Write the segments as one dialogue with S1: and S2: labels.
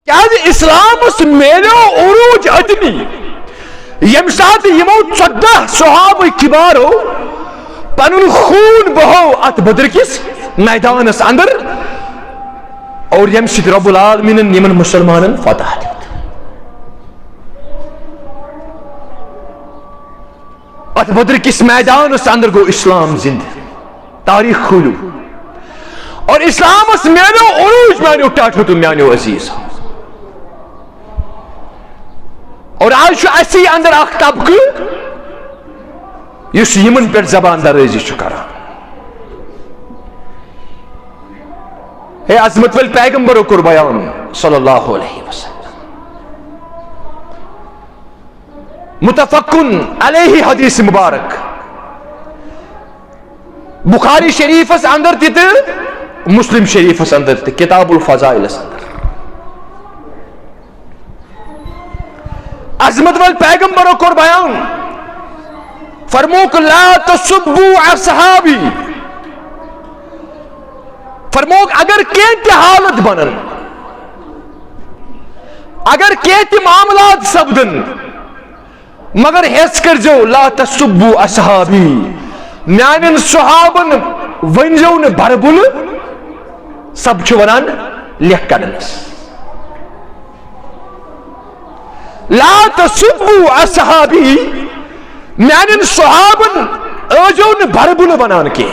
S1: کیا اسلام میلو عروج ادنی یم سات یمو 14 صحابہ کبارو پنن خون بہو ات بدر کس میدانس اندر اور یم سید رب العالمین یمن مسلمانن فتح دیت. ات بدر کس میدانس اندر گو اسلام زندہ, تاریخ کھولو اور اسلامس میانو عروج میانو ٹاٹو تو میانو عزیز. اور آج اسی اندر اخ طبقہ یس یمن پر زبان درازی کران. ہے عظمت ول پیغمبرو کور بیان صلی اللہ علیہ وسلم, متفقن علیہ حدیث مبارک بخاری شریف اندر تہ مسلم شریف اندر تہ کتاب الفضائل اندر عظمت ول پیغمبرو کور بیان فرموک لا تسبوا اصحابی, فرموک اگر کینہ حالت بنن, اگر کینہ معاملات سپدن, مگر حس کر جو لا تسبوا اصحابی, میانن صحابن ونجو ن بربل, سب چھ ونان لکھ کڑنس. لا تسبوا اصحابی, میانن صحابن ایجو ن بربل ونان کی,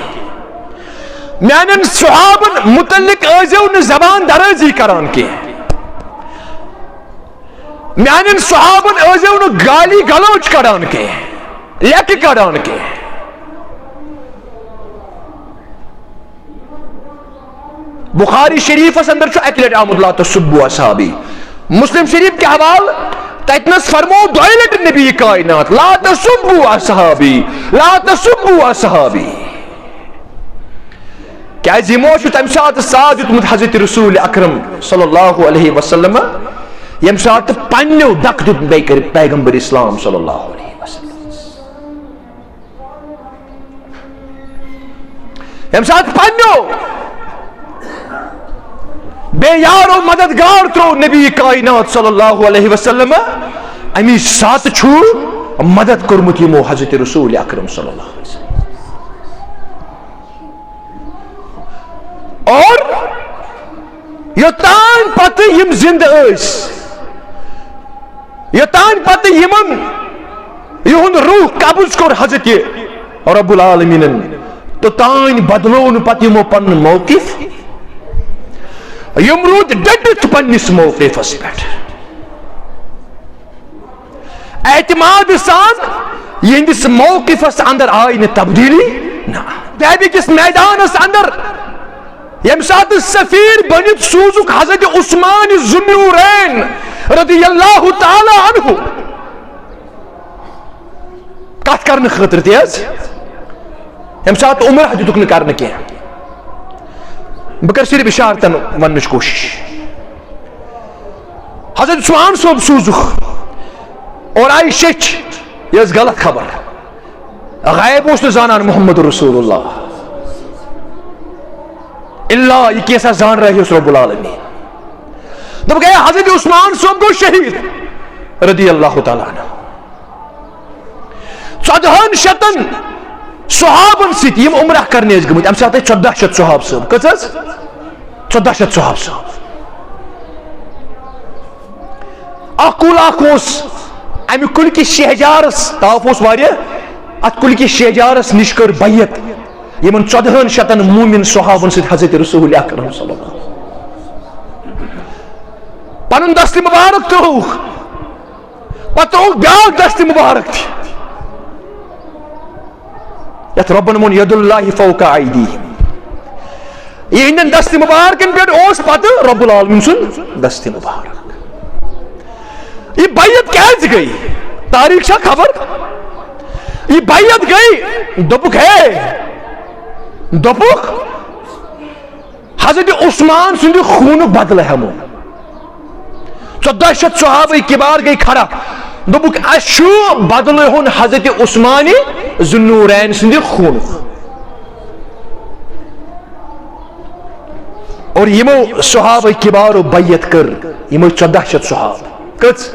S1: میانن صحابن متعلق ایجو ن زبان درازی کران کی, میانن صحابن ایجو ن گالی گلوچ کران کی, لیک کران کی. بخاری شریف اندر چھو اکلٹ آمد لا تسبوا اصحابی. مسلم شریف کے حوال تتنس فرمو دویلٹ نبی کائنات لا تسبوا اصحابی, لا تسبوا اصحابی. کیا یمو چھ تمہ سات ساتھ دیتمت حضرت رسول اکرم صلی اللہ علیہ وسلم, یم سات پنیو دک دیت بیکر پیغمبر اسلام صلی اللہ علیہ وسلم, یم سات پنیو بے یار و مددگار ترو نبی کائنات صلی اللہ علیہ وسلم, امی سات چھو مدد کرمت یمو حضرت رسول اکرم صلی اللہ علیہ وسلم. اور یوتان پتہ یم زندہ ایس, یوتان پتہ یمن یہن روح قبض کر حضرت رب العالمین, تو تان بدلون پتہ یمو پن موقف, یم رود ڈٹت پنس موقفس پہ اعتماد سان یہندس موقفس اندر آئی نہ تبدیلی نہ. تیبی کس میدانس اندر یم سات سفیر بنت سوزک حضرت عثمان ذوالنورین رضی اللہ تعالی عنہ کت کرنے خاطر تیز, یم سات عمر دتک نہ کرنے کی. بکر صرف اشارتن ونش کوشش. حضرت عثمان صاحب سوزک اور آئی شچ یہ غلط خبر, غائب اس نے زانان محمد رسول اللہ اللہ, یہ کیسا زان رہے اس رب العالمین. تو گئے حضرت عثمان صاحب کو شہید رضی اللہ تعالیٰ عنہ. 1400 صحابن ست یم عمرہ کرنے گمت, ام سات 1400 صحاب صاحب, کس 1400 صحاب صاحب. اکول اکوس ام کل کی شہجارس تاف واریہ, ات کل کی شہجارس نش کر بیعت یمن 1400 مومن صحابن ست حضرت رسول اکرم صلی اللہ علیہ وسلم. پنن دست مبارک تو پتہ بیاکھ دست مبارک تھی یت ربن من ید اللہ فوق ایدیہم, یہ دست مبارکن پہ اس پتہ رب العالمین سن دست مبارک. یہ بیعت کیسے گئی, تاریخ چھا خبر, یہ بیعت گئی دپک ہے, دپک حضرت عثمان سند خون بدل ہمو. 1400 صحابہ کبار گئی کھڑا, دپک اشو بدل ہون حضرت عثمانی ذوالنورین سند خون. اور یمو صحابہ کبارو بیعت کر یمو 1400 صحاب کچ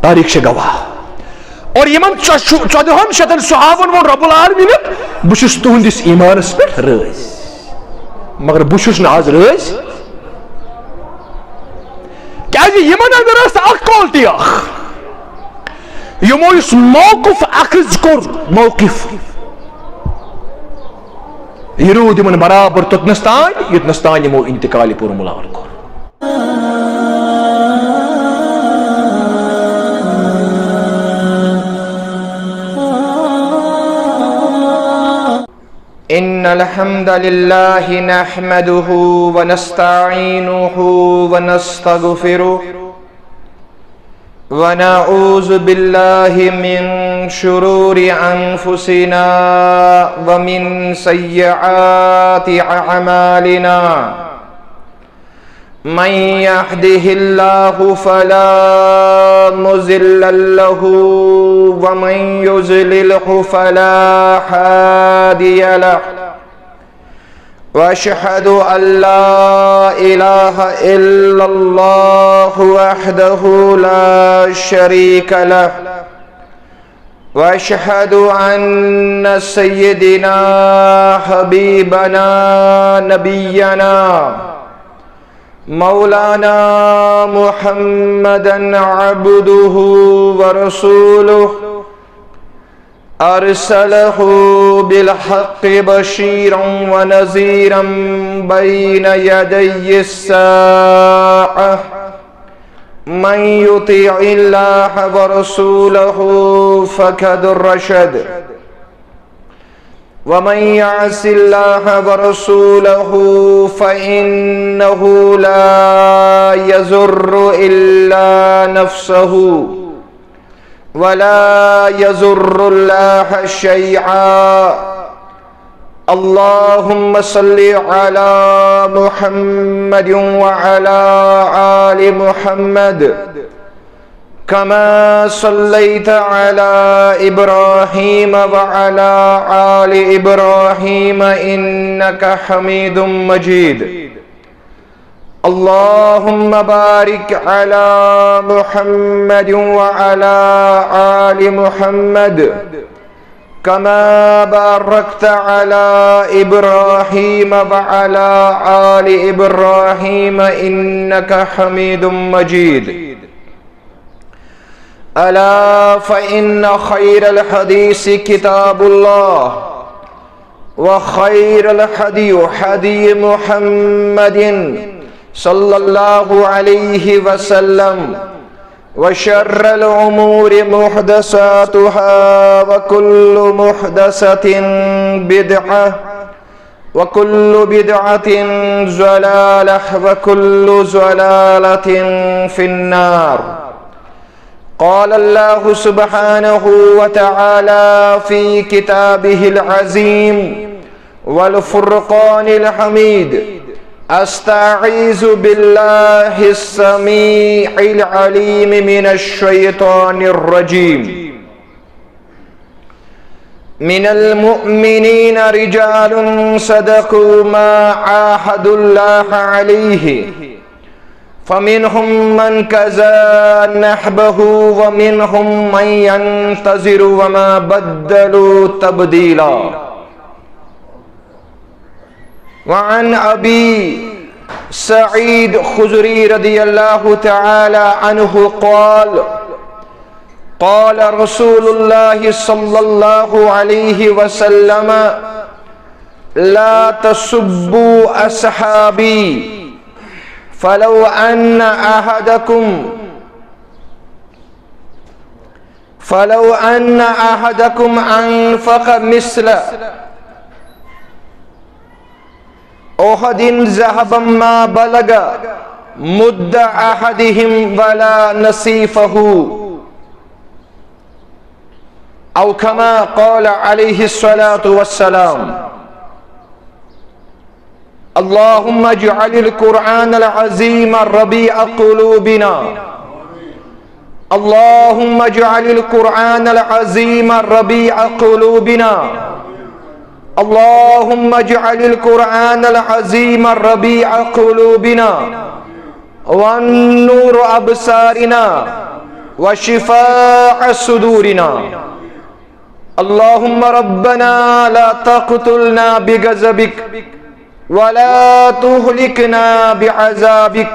S1: تاریخ سے گواہ اور یمن 1400 صحابن وون رب العالمین بشس تہندس ایمانس پہ رٲضۍ مگر بشس نہ آز رٲضۍ کیازِ یمن اندر ٲس اکھ کالٹی اکھ یمو یُس موقف اخذ کوٚر موقف یہ روٗد یمن برابر توٚتنس تانۍ یوٚتنس تانۍ یمو انتقال پوٗرٕ مُلال کوٚر
S2: إن الحمد لله نحمده ونستعينه ونستغفره ونعوذ بالله من شرور أنفسنا ومن سيئات أعمالنا من يهده الله فلا مضل له ومن يضلله فلا هادي له واشهد ان لا اله الا الله وحده لا شريك له واشهد ان سيدنا حبيبنا نبينا مولانا محمدا عبده ورسوله أرسله بالحق بشيرا ونذيرا بين يدي الساعة من يطيع الله ورسوله فقد رشد ومن يعص الله ورسوله فإنه لا يضر إلا نفسه ولا يضر الله شيئا اللهم صل على محمد وعلى آل محمد كما صليت على إبراهيم وعلى آل إبراهيم إنك حميد مجيد اللهم بارك على محمد وعلى آل محمد كما باركت على إبراهيم وعلى آل إبراهيم إنك حميد مجيد ألا فإن خير الحديث كتاب الله وخير الهدي هدي محمد صلى الله عليه وسلم وشر الأمور محدثاتها وكل محدثة بدعة وكل بدعة ضلالة وكل ضلالة في النار قال الله سبحانه وتعالى في كتابه العظيم والفرقان الحميد أستعيذ بالله السميع العليم من الشيطان الرجيم من المؤمنين رجال صدقوا ما عاهدوا الله عليه فمنهم من كذا نحبه ومنهم من ينتظر وما بدلوا تبديلا وعن أبي سعيد خدري رضي الله تعالى عنه قال قال رسول الله صلى الله عليه وسلم لا تسبوا أصحابي فلو أن أحدكم أنفق مثل أحد ذهبا ما بلغ مد أحدهم ولا نصيفه أو كما قال عليه الصلاة والسلام اللهم اجعل القرآن العظيم ربيع قلوبنا اللهم اجعل القرآن العظيم ربيع قلوبنا اللهم اجعل القرآن العظيم ربيع قلوبنا والنور أبصارنا وشفاء صدورنا. اللهم ربنا لا تقتلنا بغضبك ولا تهلكنا بعذابك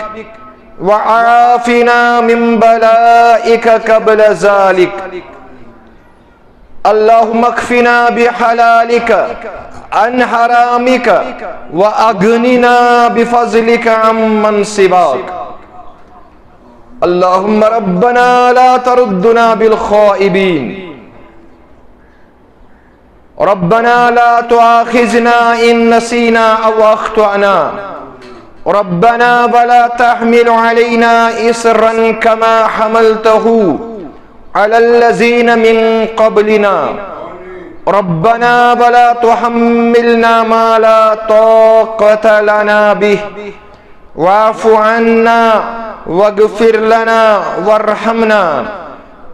S2: وعافنا من بلائك قبل ذلك. اللهم اكفنا بحلالك عن حرامك واغننا بفضلك عمن سواك. اللهم ربنا لا تردنا بالخائبين. ربنا لا تؤاخذنا إن نسينا أو أخطأنا. ربنا ولا تحمل علينا إصرا كما حملته على الذين من قبلنا. ربنا ولا تحملنا ما لا طاقة لنا به واعف عنا واغفر لنا وارحمنا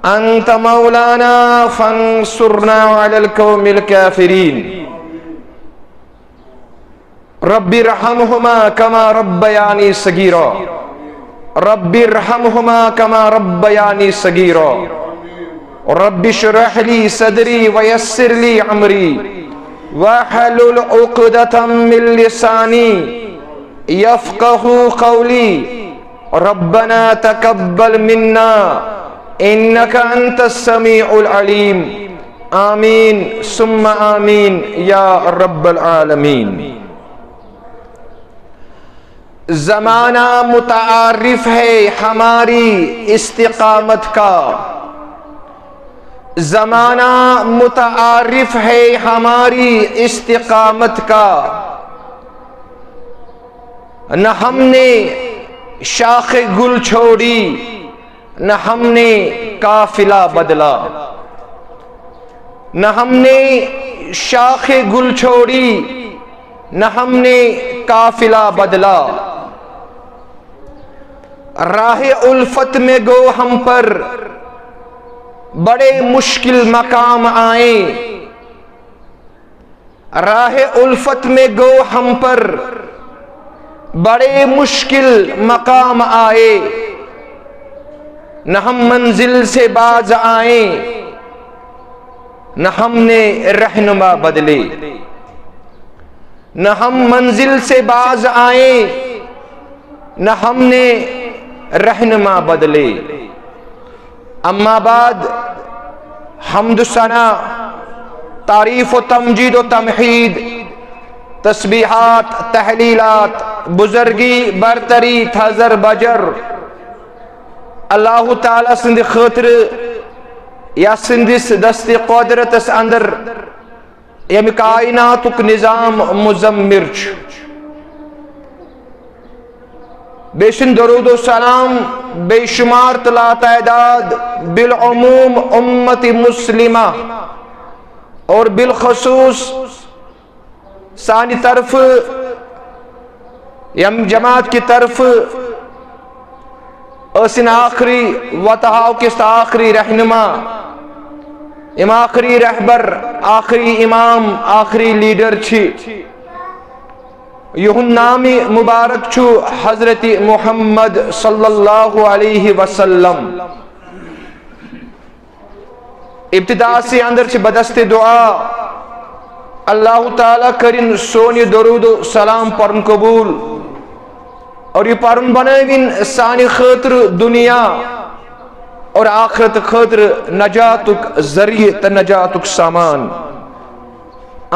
S2: أنت مولانا فانصرنا على القوم الكافرين. رب ارحمهما كما ربياني صغيرا. رب ارحمهما كما ربياني صغيرا. رب اشرح لي صدري ويسر لي أمري واحلل عقدة من لساني يفقه قولي. ربنا تقبل منا إنك أنت السميع العليم. آمين ثم آمين یا رب العالمین. زمانہ متعارف ہے ہماری استقامت کا. زمانہ متعارف ہے ہماری استقامت کا. نہ ہم نے شاخ گل چھوڑی نہ ہم نے قافلہ بدلا. نہ ہم نے شاخ گل چھوڑی نہ ہم نے قافلہ بدلا. راہ الفت میں گو ہم پر بڑے مشکل مقام آئے. راہ الفت میں گو ہم پر بڑے مشکل مقام آئے. نہ ہم منزل سے باز آئے نہ ہم نے رہنما بدلے. نہ ہم منزل سے باز آئے نہ ہم نے رہنما بدلے. اما بعد حمد و ثنا تعریف و تمجید و تمحید تسبیحات تحلیلات بزرگی برتری تھزر بجر اللہ تعالیٰ سند خاطر یا سندس دست قدرتس اندر یم کائناتک نظام مزمر چھ. بے شن درود و سلام بے شمار تلا تعداد بالعموم امت مسلمہ اور بالخصوص ثانی طرف یم جماعت کی طرف اسن آخری وطہاو کس آخری رہنما ام آخری رہبر آخری امام آخری لیڈر چھی. یہن نامی مبارک چھو حضرت محمد صلی اللہ علیہ وسلم. ابتدا سے اندر سے بدست دعا اللہ تعالیٰ کرن سونی درود و سلام پرن قبول اور یہ پرن بنائین سانی خاطر دنیا اور آخرت خاطر نجاتک ذریعہ نجاتک سامان.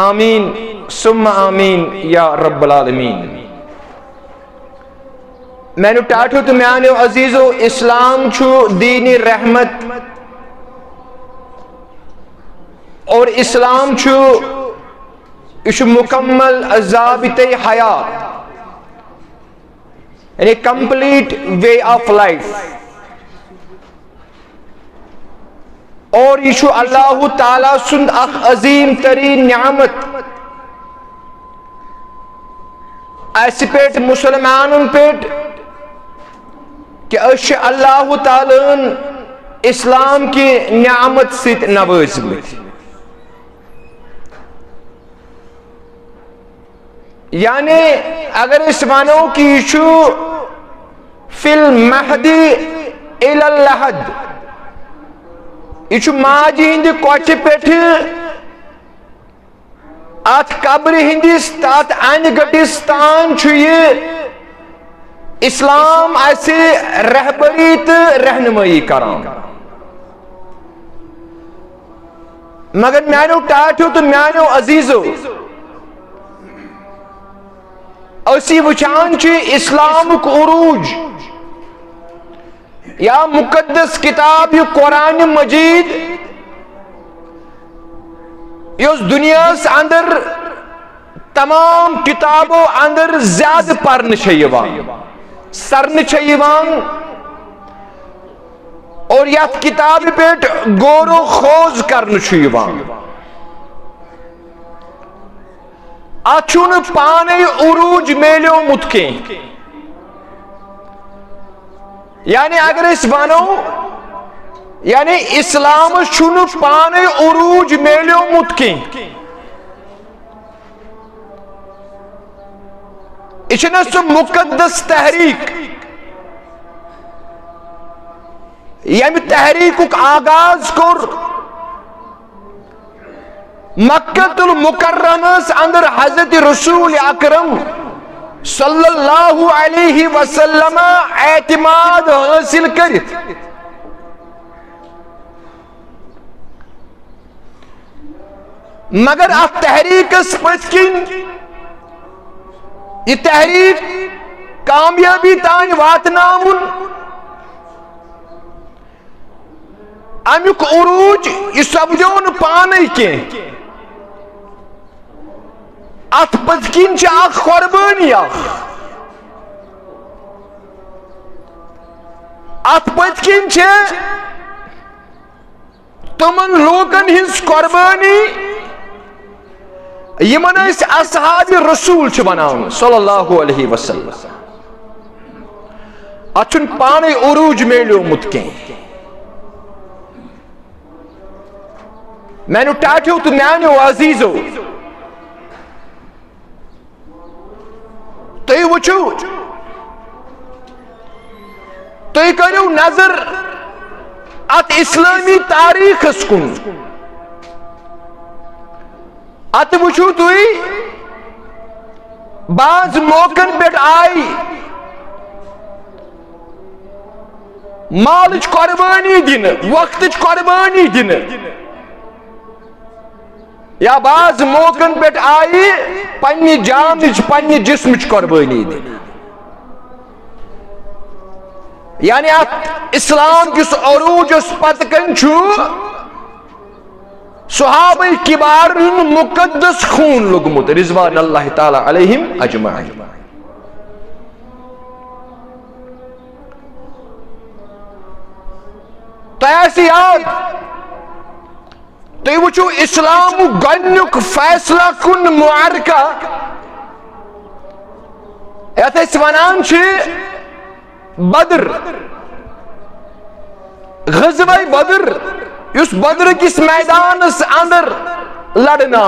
S2: آمین ثم آمین یا رب العالمین. میں نے ٹاٹھو تو میانو عزیزو اسلام چھو دین رحمت اور اسلام چھو اس مکمل ضابط حیات یعنی کمپلیٹ وے آف لائف. اور یہ اللہ تعالیٰ سند اخ عظیم ترین نعمت ایسی پیٹ مسلمانن پیٹ کہ اش اللہ تعالیٰ اسلام کی نعمت ست نوازمت. یعنی اگر اس ونو کہ یہ فی المہد الی اللحد، یہ ماجہ ہند کوچہ پہ ات قبر ہندس تات ان گٹس تان یہ اسلام اسہ رہبری تو رہنمائی کران. مگر میانو ٹاٹھو تو میانو عزیزو اسی وچان اسلامک عروج یا مقدس کتاب یہ قرآن مجید اس دنیا اندر تمام کتابوں اندر زیادہ پرن سرن اور یت کتاب پہ غور و خوض کرن اتھن پانے عروج میلیو مت کی. یعنی اگر اس ونو یعنی اسلام چھن پانے عروج میلیو مت کی، یہ سو مقدس تحریک یم تحریک آغاز کور مکۃ المکرمس اندر حضرت رسول اکرم صلی اللہ علیہ وسلم اعتماد حاصل کرت. مگر ات تحریک پت کن یہ تحریک کامیابی تان واتناون امیک عروج یہ سپدو پانے کی ات پت کن قربانی ات پت کن تمن لوکن ہز قربانی یمن اس اصحاب رسول ونان صلی اللہ علیہ وسلم. اتن پانے عروج میلیو مت کی. میں ٹاٹھو تو میانو عزیزو تھی وچو تھی کرو نظر ات اسلامی تاریخ کن ات وچو تھی بعض موقعن پہ آئی مالچ قربانی دن وقتچ قربانی دن یا بعض موقعن پہ آئی پنی جانچ پنی جسمچ قربانی دن. یعنی ات اسلام کس عروج اس پت کن صحابہ کبار مقدس خون لگمت رضوان اللہ تعالی علیہم اجمعین. تو ایسی یاد تو وچو اسلام گنک فیصلہ کن معرکہ یت اس ونان بدر غزوہ بدر اس بدر کس میدان اندر لڑنا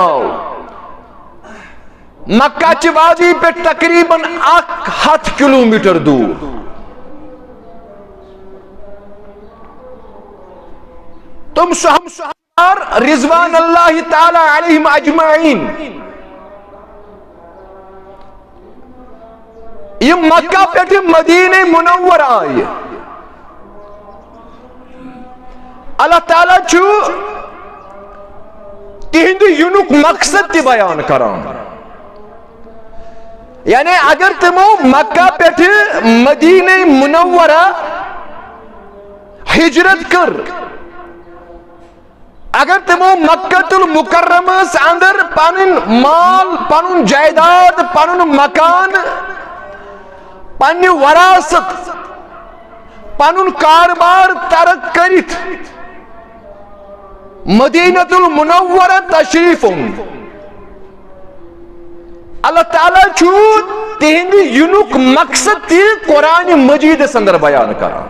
S2: مکہ چی وادی پہ تقریباً 100 کلومیٹر دور. تم صحابہ رضوان اللہ تعالی علیہم اجمعین یہ مکہ پہ مدینہ منور آئے. اللہ تعالیٰ تہند ینک مقصد تی بیان کران. یعنی اگر تمو مکہ پہ مدینہ منورہ ہجرت کر، اگر تمو مکۃ المکرمہ اندر پنن مال پنن جائیداد پنن مکان پنن وراثت پنن کاربار ترک کرت مدینۃ المنورہ تشریف اللہ تعالیٰ تہند ینک مقصد تی قرآن مجید اندر بیان کران.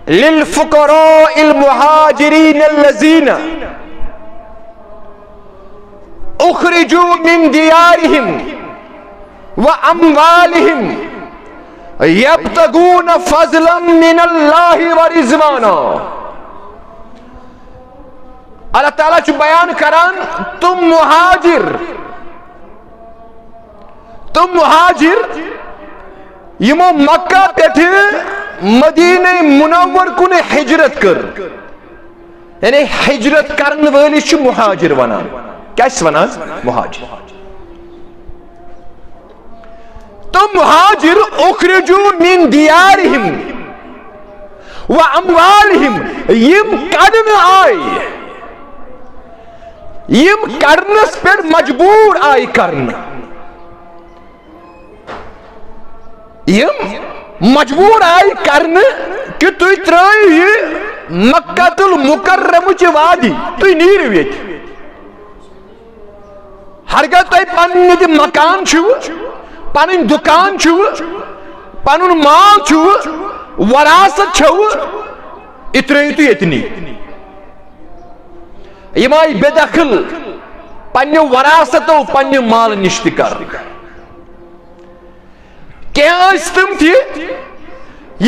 S2: للفقراء المہاجرین الذین اخرجوا من دیارہم واموالہم یبتغون فضلا من اللہ ورضوانا. اللہ تعالیٰ چھُ بیان کران تم مہاجر یمو مکہ پٮ۪ٹھ مدینہ منور کن ہجرت کر، یعنی ہجرت کرن وٲلِس چھُ مہاجر ونان. کیا چھِ ونان؟ مہاجر. تم مہاجر اخرجوا من دیارہم واموالہم یم کڑن آئی، یم کڑنس پٮ۪ٹھ مجبور آئی کرن، یم مجبور آئی کرن کہ تُہۍ ترٛٲیِو یہِ مکۃ المکرمٕچ وادی، تُہۍ نیٖرِو ییٚتہِ. ہرگاہ تۄہہِ پنٕنۍ ییٚتہِ مکان چھُو، پنٕنۍ دُکان چھُو، پنُن مال چھُو، وراثت چھو، یہِ ترٛٲیِو تُہۍ ییٚتنٕے. یِم آیہِ بے دخل پننیو وراثتو پننہِ مال نِش تہِ کرنہٕ. کینٛہہ ٲسۍ تِم تہِ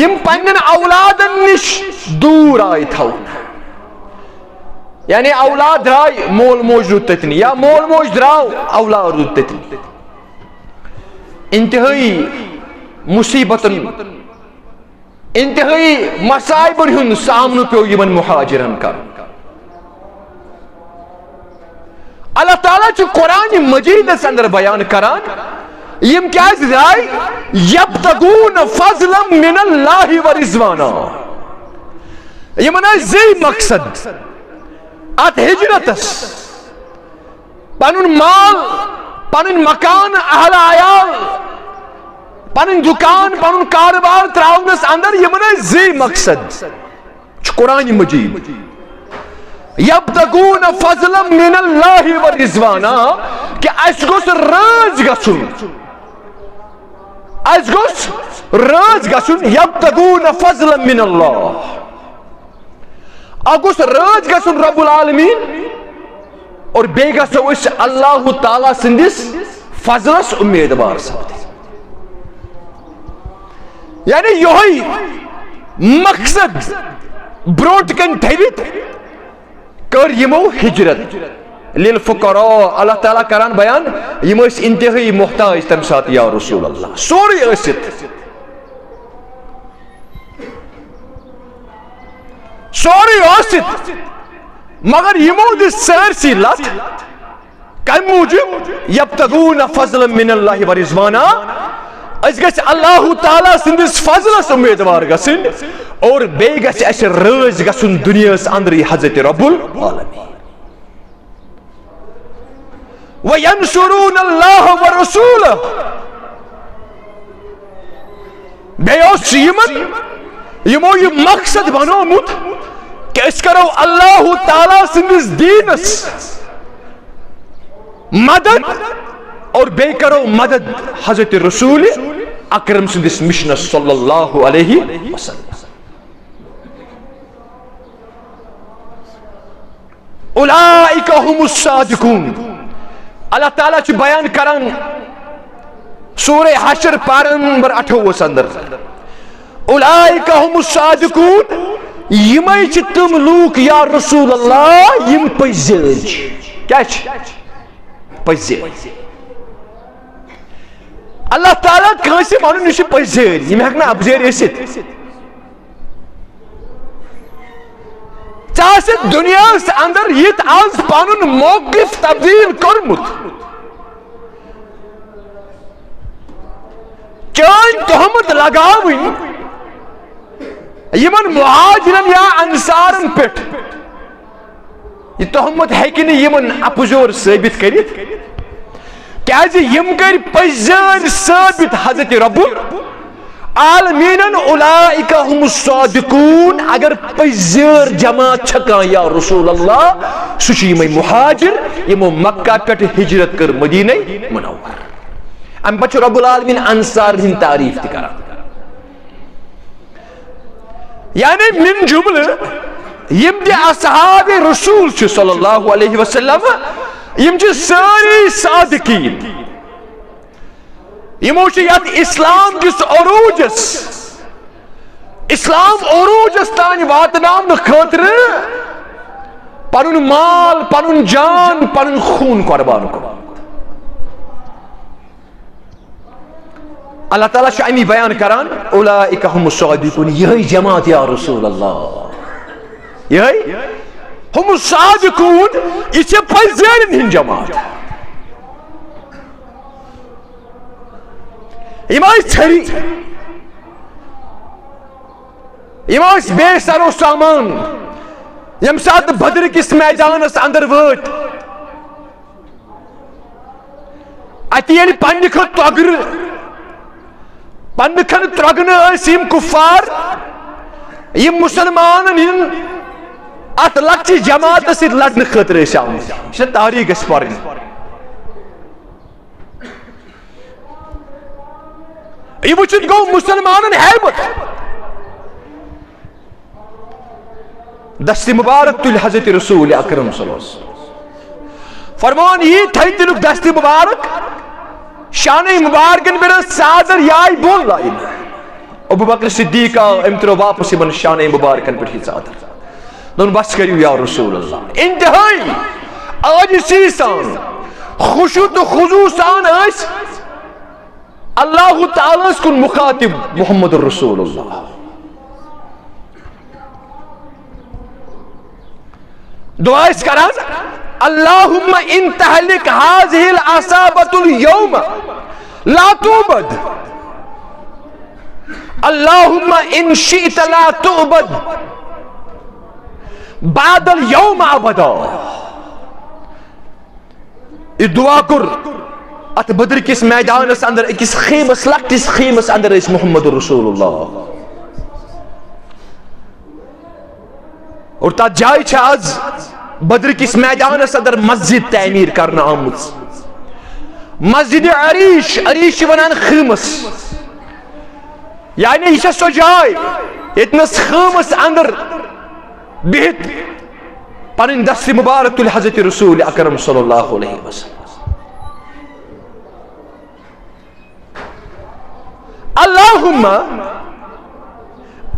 S2: یم پننٮ۪ن اولادن نِش دوٗر آیہِ تھاونہٕ، یعنی اولاد درٛاے مول موج روٗد تٔتنٕے، یا مول موج درٛاو اولاد روٗد تٔتنٕے. انتہٲئی مصیبتن، انتہائی مصائبن ہُنٛد سامنہٕ پیوٚو یِمن مہاجرن کرُن. اللہ تعالیٰ چھُ قرآنِ مجیدس اندر بیان کران یم کیازِ درٛاے یبتغون فضلا من اللہ ورضوانا. یمن ٲسۍ زٕے مقصد اتھ ہجرتس: پنُن مال، پنٕنۍ مکان، اہل عیال، پنٕنۍ دُکان، پنُن کارٕبار ترٛاونس اندر یمن ٲسۍ زٕے مقصد. چھُ قرآنِ مجید یبتغون فضلا من اللہ ورضوانا کہ اسہِ گوٚژھ رٲضۍ گژھُن، اسہِ گوٚژھ رٲضۍ گژھُن. یبتغون فضلا من اللہ، اکھ گوٚژھ رٲضۍ گژھُن رب العالمین، اور بیٚیہِ گژھو أسۍ اللہ تعالیٰ سٕنٛدِس فضلس اُمیدوار سپدٕنۍ. یعنی یِہوٚے مقصد برونٛٹھ کَنۍ تھٲوِتھ کٔر یِمو ہجرت. للفقراء اللہ تعالیٰ کران بیان یم ٲسۍ انتہٲئی محتاج تمہِ ساتہٕ یا رسول اللہ، سورُے ٲسِتھ، سورُے ٲسِتھ، مگر یمو دِژ سٲرسٕے لتھ. کمہِ موٗجوٗب؟ یبتغون فضلا من اللہ ورضوانا، أسۍ گژھِ اللہ تعالیٰ سٕنٛدِس فضلس اُمیدوار گژھٕنۍ، اور بیٚیہِ گژھِ اَسہِ رٲضۍ گژھُن دُنیاہس اندرٕے حضرت رب العالمین. وَيَنْصُرُونَ اللَّهَ وَرَسُولَهُ، بیٚیہِ اوس یمو یہِ مقصد بنومُت کہ أسۍ کرو اللہ تعالیٰ سٕنٛدِس دیٖنس مدد، اور بیٚیہِ کرو مدد حضرت رسول اکرم سٕنٛدِس مشنس صلی اللہ علیہ وسلم. اولئک هم الصادقون. اللہ تعالیٰ چھُ بیان کران سورہ حشر پارہ نمبر 28 اندر: اولئک هم الصادقون، یمے چھِ تِم لوٗکھ یا رسول اللہ یم پٔزۍ چھِ. کیٛاہ چھِ؟ پٔزۍ. اللہ تعالیٰ کٲنٛسہِ وَنُن یہِ چھُ پٔزۍ، یِم ہٮ۪کہِ نہٕ اپزٲرۍ ٲسِتھ. ژےٚ آسہِ دُنیاہس اندر یِتھ آز پنُن موقف تبدیل کوٚرمُت، چٲنۍ تہمت لگاوٕنۍ یمن مہاجرن یا انصارن پٮ۪ٹھ. یہ تہمت ہیٚکہِ نہٕ یمن اپزور ثٲبت کٔرِتھ، کیازِ یم کٔرۍ پٔزۍ ثٲبت حضرت رب العالمینن. اولئک هم الصادقون، اگر پٔزۍ جماعت چھِ کانٛہہ یا رسول اللہ، سُہ چھُ یمے مہاجر یمو مکہ پٮ۪ٹھ ہجرت کٔر مدینہ منور. امہِ پتہٕ چھُ رب العالمین انصار ہٕنٛدۍ تعریف تہِ کران. یعنی من جملہٕ یم تہِ اصحاب رسول چھِ صلی اللہ علیہ وسلم،
S1: یم چھ ساری صادقین یمو چھ یت اسلام کس عروجس اسلام عروجس تان واتناون خاطر پنن مال پنن جان پنن خون قربان کورمت. اللہ تعالیٰ چھ امی بیان کران اولئک هم الصادقون یہی جماعت یا رسول اللہ یہی ہم الصادقون یہ چھ پزیرن ہن جماعت یم آس چھری یم آس بے سر و سامان یم سات بدر کس میدانس اندر وٲتۍ اتی ییٚلہِ پننہِ کھۄتہٕ تۄگرٕ پننہِ کھۄتہٕ ترٛۄگنہٕ ٲسۍ یم کُفار یم مسلمانن ہٕنٛدۍ ات لکچہِ جماعتس سۭتۍ لڑنہٕ خٲطرٕ ٲسۍ آمٕتۍ یہِ چھِ تاریٖخ گژھِ پرٕنۍ یہ وچھت گو مسلمانن حیبت دست مبارک تل حضرت رسول اکرم صلی اللہ علیہ وسلم فرمان یہ تھائی تلک دست مبارک شان مبارکن پر سادر یائی بول لائن ابو بکر صدیق امترو واپس بن شان مبارکن پر ہی سادر دون بس کریو یا رسول اللہ انتہائی آج سیسان خشوع و خضوع سان اس اللہ تعالیٰ اس کن مخاطب محمد الرسول اللہ دعا اس کران اللہم ان تحلک هذه العصابت اليوم لا توبد اللہم ان شئت لا توبد بعد اليوم ابدا یہ دعا کر ات بدر کس میدانس اندر اکس خیمس لکٹس خیمس اندر اس محمد رسول اللہ اور تا جائے چھ آز بدر کس میدانس اندر مسجد تعمیر کرنا آمد مسجد عریش عریش ونان خیمس یعنی یہ سو جائے اتنس خیمس اندر بہت پنن دست مبارک حضرت رسول اکرم صلی اللہ علیہ وسلم اللہم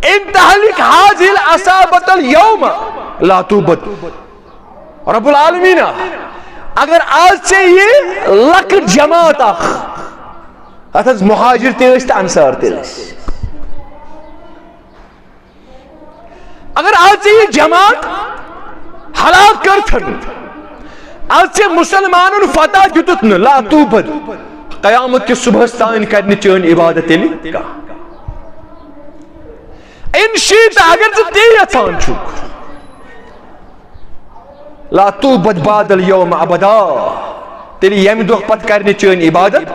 S1: ان تحلک هذه العصابت اليوم لا توبت رب العالمین اگر آج سے یہ لکٹ جماعت اتھز مہاجر تیس تا انصار تیس اگر آج سے یہ جماعت ہلاک کرتن آج سے مسلمانوں فتح جتتن لا توبت قیامت کے صبح ستائن کرنی چون عبادت علی کا ان شیط اگر سے تیتان چوک لا توبت بعد اليوم ابدا تیلی یم دو پت کرنی چون عبادت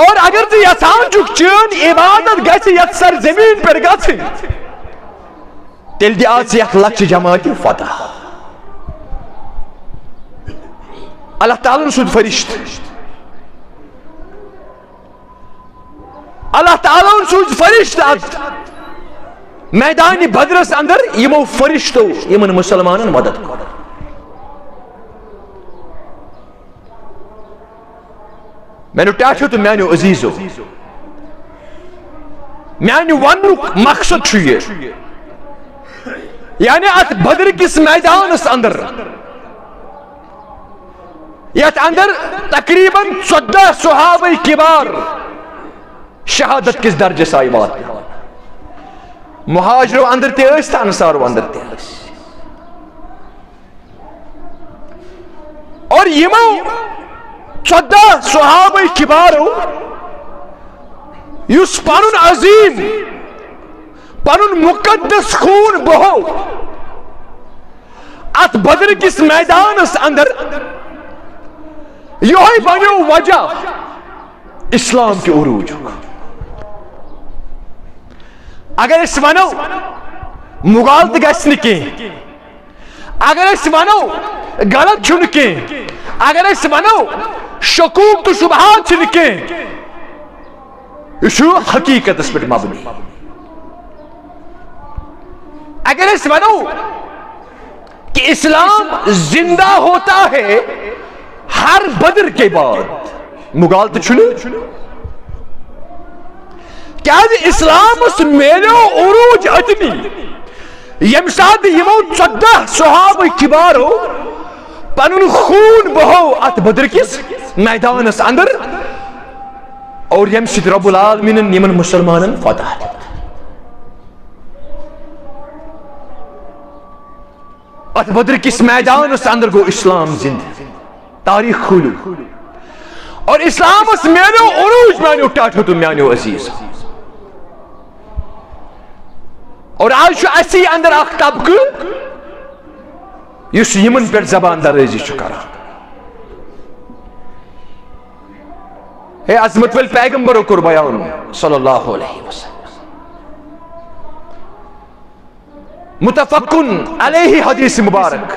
S1: اور اگر سے یتان چوک چون عبادت گیسی یت سر زمین پر گیسی تیل دی آج سے یک لکش جماعت فتح اللہ تعالیٰ سود فرشت اللہ تعالیٰ سود فرشت میدان بدرس اندر یمو فرشتو یمن مسلمانن مدد کر مینو ٹاچو تو مینو عزیزو مینو ونک مقصد چھو یہ یعنی ات بدر کس میدانس اندر یت اندر تقریباً 14 صحابہ کبار شہادت کس درجہ سائی بات مہاجرو اندر تے اس تا انصارو اندر تے اس اور یمو 14 صحابہ کبارو یس پانون عظیم پانون مقدس خون بہو ات بدر کس میدان اس اندر یہ بنیو وجہ اسلام کے عروج اگر اس ونو مغالط گھس نکی اگر اس ونو غلط چھنکی اگر اس ونو شکوک تو شبہات چھنکی یہ حقیقت اس پر مبنی اگر اس ونو کہ اسلام زندہ ہوتا ہے ہر بدر کے بعد. مغالطہ چھنو کیا اسلام میلو عروج اتنی یم سات یمو 14 صحابہ کبارو پنن خون بہو ات بدر کس میدانس اندر اور یم سید رب العالمین یمن مسلمانن فتح دیت. ات بدر کس میدانس اندر گو اسلام زندہ. تاریخ کھولو اور اسلام اس میلو عروج میانو ٹاٹھو تو میانو عزیز. اور آج شو اسی اندر اخ طبقہ یس یمن پر زبان درازی چھو کران. ہے عظمت ول پیغمبرو کور بیان صلی اللہ علیہ وسلم. متفقن علیہ حدیث مبارک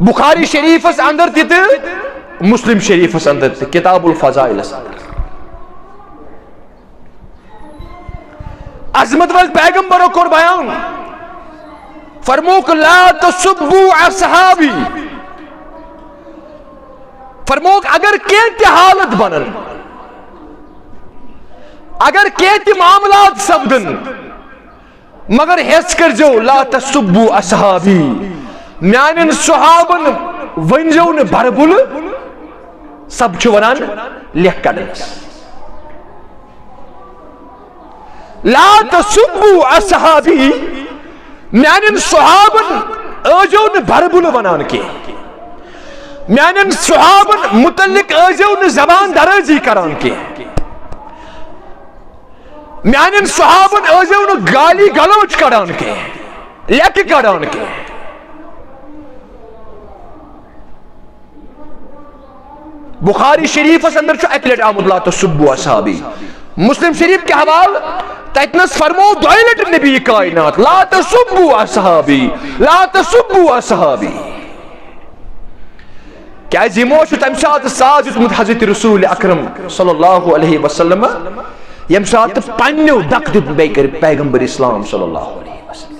S1: بخاری شریف اس اندر تیت مسلم شریف اس اندر تیت کتاب الفضائل اس اندر. عظمت ول پیغمبرو کور بیان فرموک لا تسبو اصحابی. فرموک اگر کینت حالت بنن اگر کینت معاملات سبدن مگر حس کر جو لا تسبو اصحابی میانن صحابن ونجو نے بھربل سب چھو ونان لکھ کڑنس. لا تسبو اصحابی میانن صحابن اجو نے بھربل ونان کی میانن صحابن متعلق اجو نے زبان درازی کران کی میانن صحابن اجو نے گالی گلوچ کران کی لیک کران کی. بخاری شریف اس اندر چھو اکلیٹ آمد لا تسبو اصحابی. مسلم شریف کے حوال تیتنس فرمو دوائلٹ نبی کائنات لا تسبو اصحابی لا تسبو اصحابی. کیا زیمو چھو تمشات ساجد مت حضرت رسول اکرم صلی اللہ علیہ وسلم یم سات پنیو دق دیت بیکر پیغمبر اسلام صلی اللہ علیہ وسلم.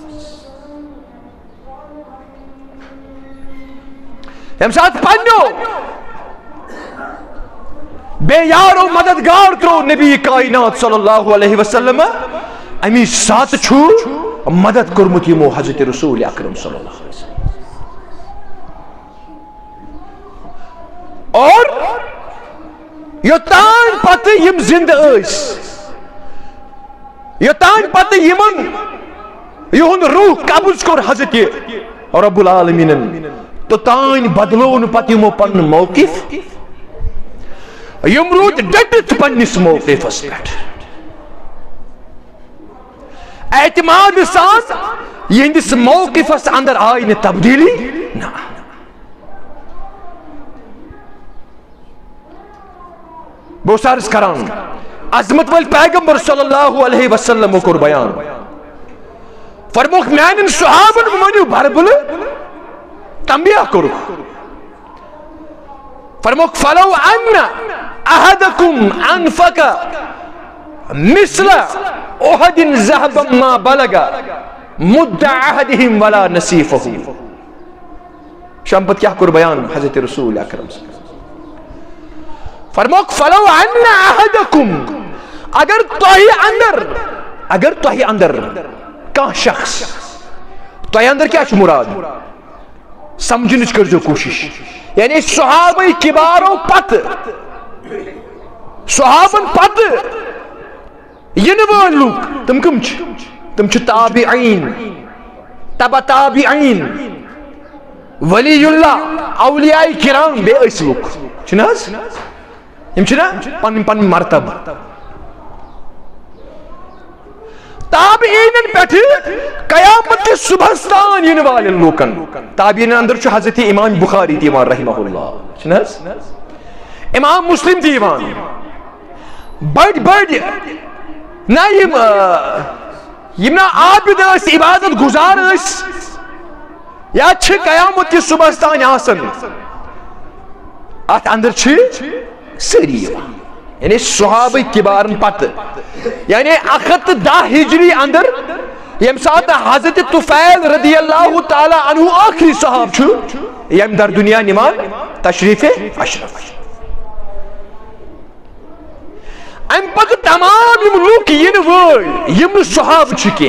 S1: یم سات پنیو بے یار و مددگار ترو نبی کائنات صلی اللہ علیہ وسلم امی سات چھو مدد کرمت یمو حضرت رسول اکرم صلی اللہ علیہ وسلم. اور یوتان پتہ یم زندہ ایس یوتان پتہ یمن یہن روح قبض کر حضرت رب العالمین تو تان بدلون پتہ یمو پن موقف یم روت ڈٹت پنس موقفس پہ اعتماد سان یہندس موقفس اندر آئی نہ تبدیلی نہ. بوسارس کران عظمت ول پیغمبر صلی اللہ علیہ وسلم کور بیان فرموک میانن صحابن منو بھربل تنبیہ کرو. فرموک فلو ان احدکم انفق مثل احد ذهبا ما بلغ مد احدهم ولا نصیفه. شامپت کیا کر بیان حضرت رسول اکرم صلی اللہ علیہ وسلم فرموک فلو ان احدکم اگر توہی اندر کان شخص توہی اندر کیا چھ مراد سمجھنچ کر جو کوشش یعنی صحابہ کبارو پت صحابن پت ینوان لوگ تم کم تم تابعین تبع تابعین ولی اللہ اولیاء کرام بے ایس لوگ چناز یم چھنا پن پن مرتبہ تابعین پیٹھ قیامت کے صبحستان ین والن لوکن. تابعین اندر چھو حضرت امام بخاری دیوان رحمہ اللہ چھناز امام مسلم دیوان بڑ نا یم نا عابد اس عبادت گزار اس یا چھ قیامت کے صبحستان آسن ات اندر چھ سری یعنی صحابہ کبارن پت یعنی 110 ہجری اندر یم سات حضرت طفیل رضی اللہ تعالی عنہ آخری صحاب چھو یم در دنیا نمان تشریف اشرف ام پتہ تمام یم لوک ین وول یم صحاب چھ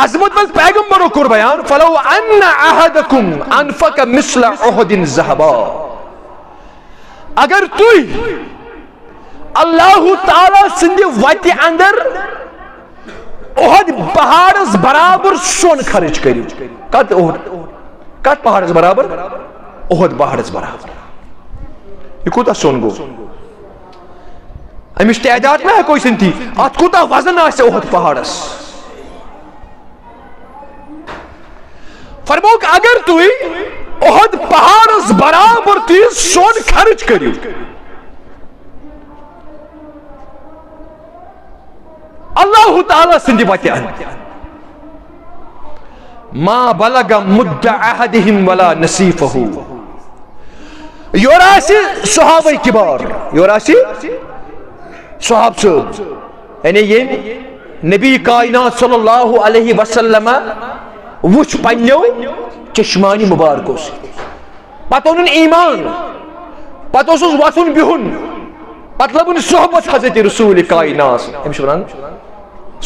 S1: عظمت وال پیغمبرو کور بیان فلو ان احدکم انفق مثل احد ذهبا اگر توی اللہ تعالی سندی وتی اندر احد پہاڑس برابر سون خرچ کریو کت احد کت پہاڑس برابر احد پہاڑس برابر یہ کوتا سون گو امش تعداد میں ہے کوئی سنتی ات کوتا وزن آسے احد پہاڑس فرموک اگر توی احد پہاڑس برابر تی سون خرچ کریو اللہ تعالی سندی وتی ما بلغ مد احدهم ولا نصیفه یوراسی صحابہ کبار یوراسی صحاب صاحب یعنی یہ نبی کائنات صلی اللہ علیہ وسلم وچ پنیو چشمانی مبارکو سے پتہ انن ایمان پتہ اس وسن بہن پتہ لبن صحبت حضرت رسول کائنات امش ونان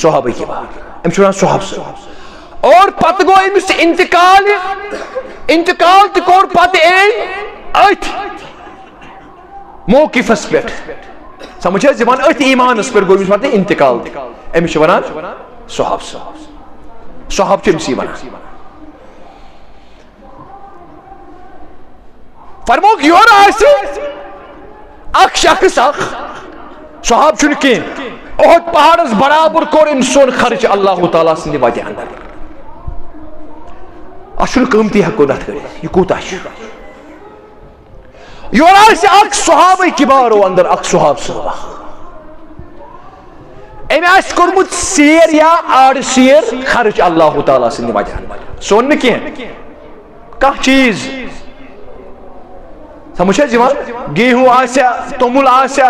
S1: صحابہ کی بات امش ونان صحاب اور پتہ گو امس انتقال تہ کور پتہ ات موقفس پہ سمجھ زبان ات ایمانس پہ گو امس پتہ انتقال امش ونان صحاب صحاب چمسی ونان فرموک یور آسی اخ شخص اخ صحاب چھن کی احد پہاڑس برابر کور انسان خرچ اللہ تعالیٰ سندی وتی اندر اشن قیمتی حکومت یہ کوتا یور آسی اخ صحابہ کبارو اندر اخ صحاب صحابہ ام آس کورمت سیر یا آڑ سیر خرچ اللہ تعالیٰ سندی وتی اندر سون نہ کی کانٛہہ چیز سمجھ جوان گیہوں آسیا تومل آسیا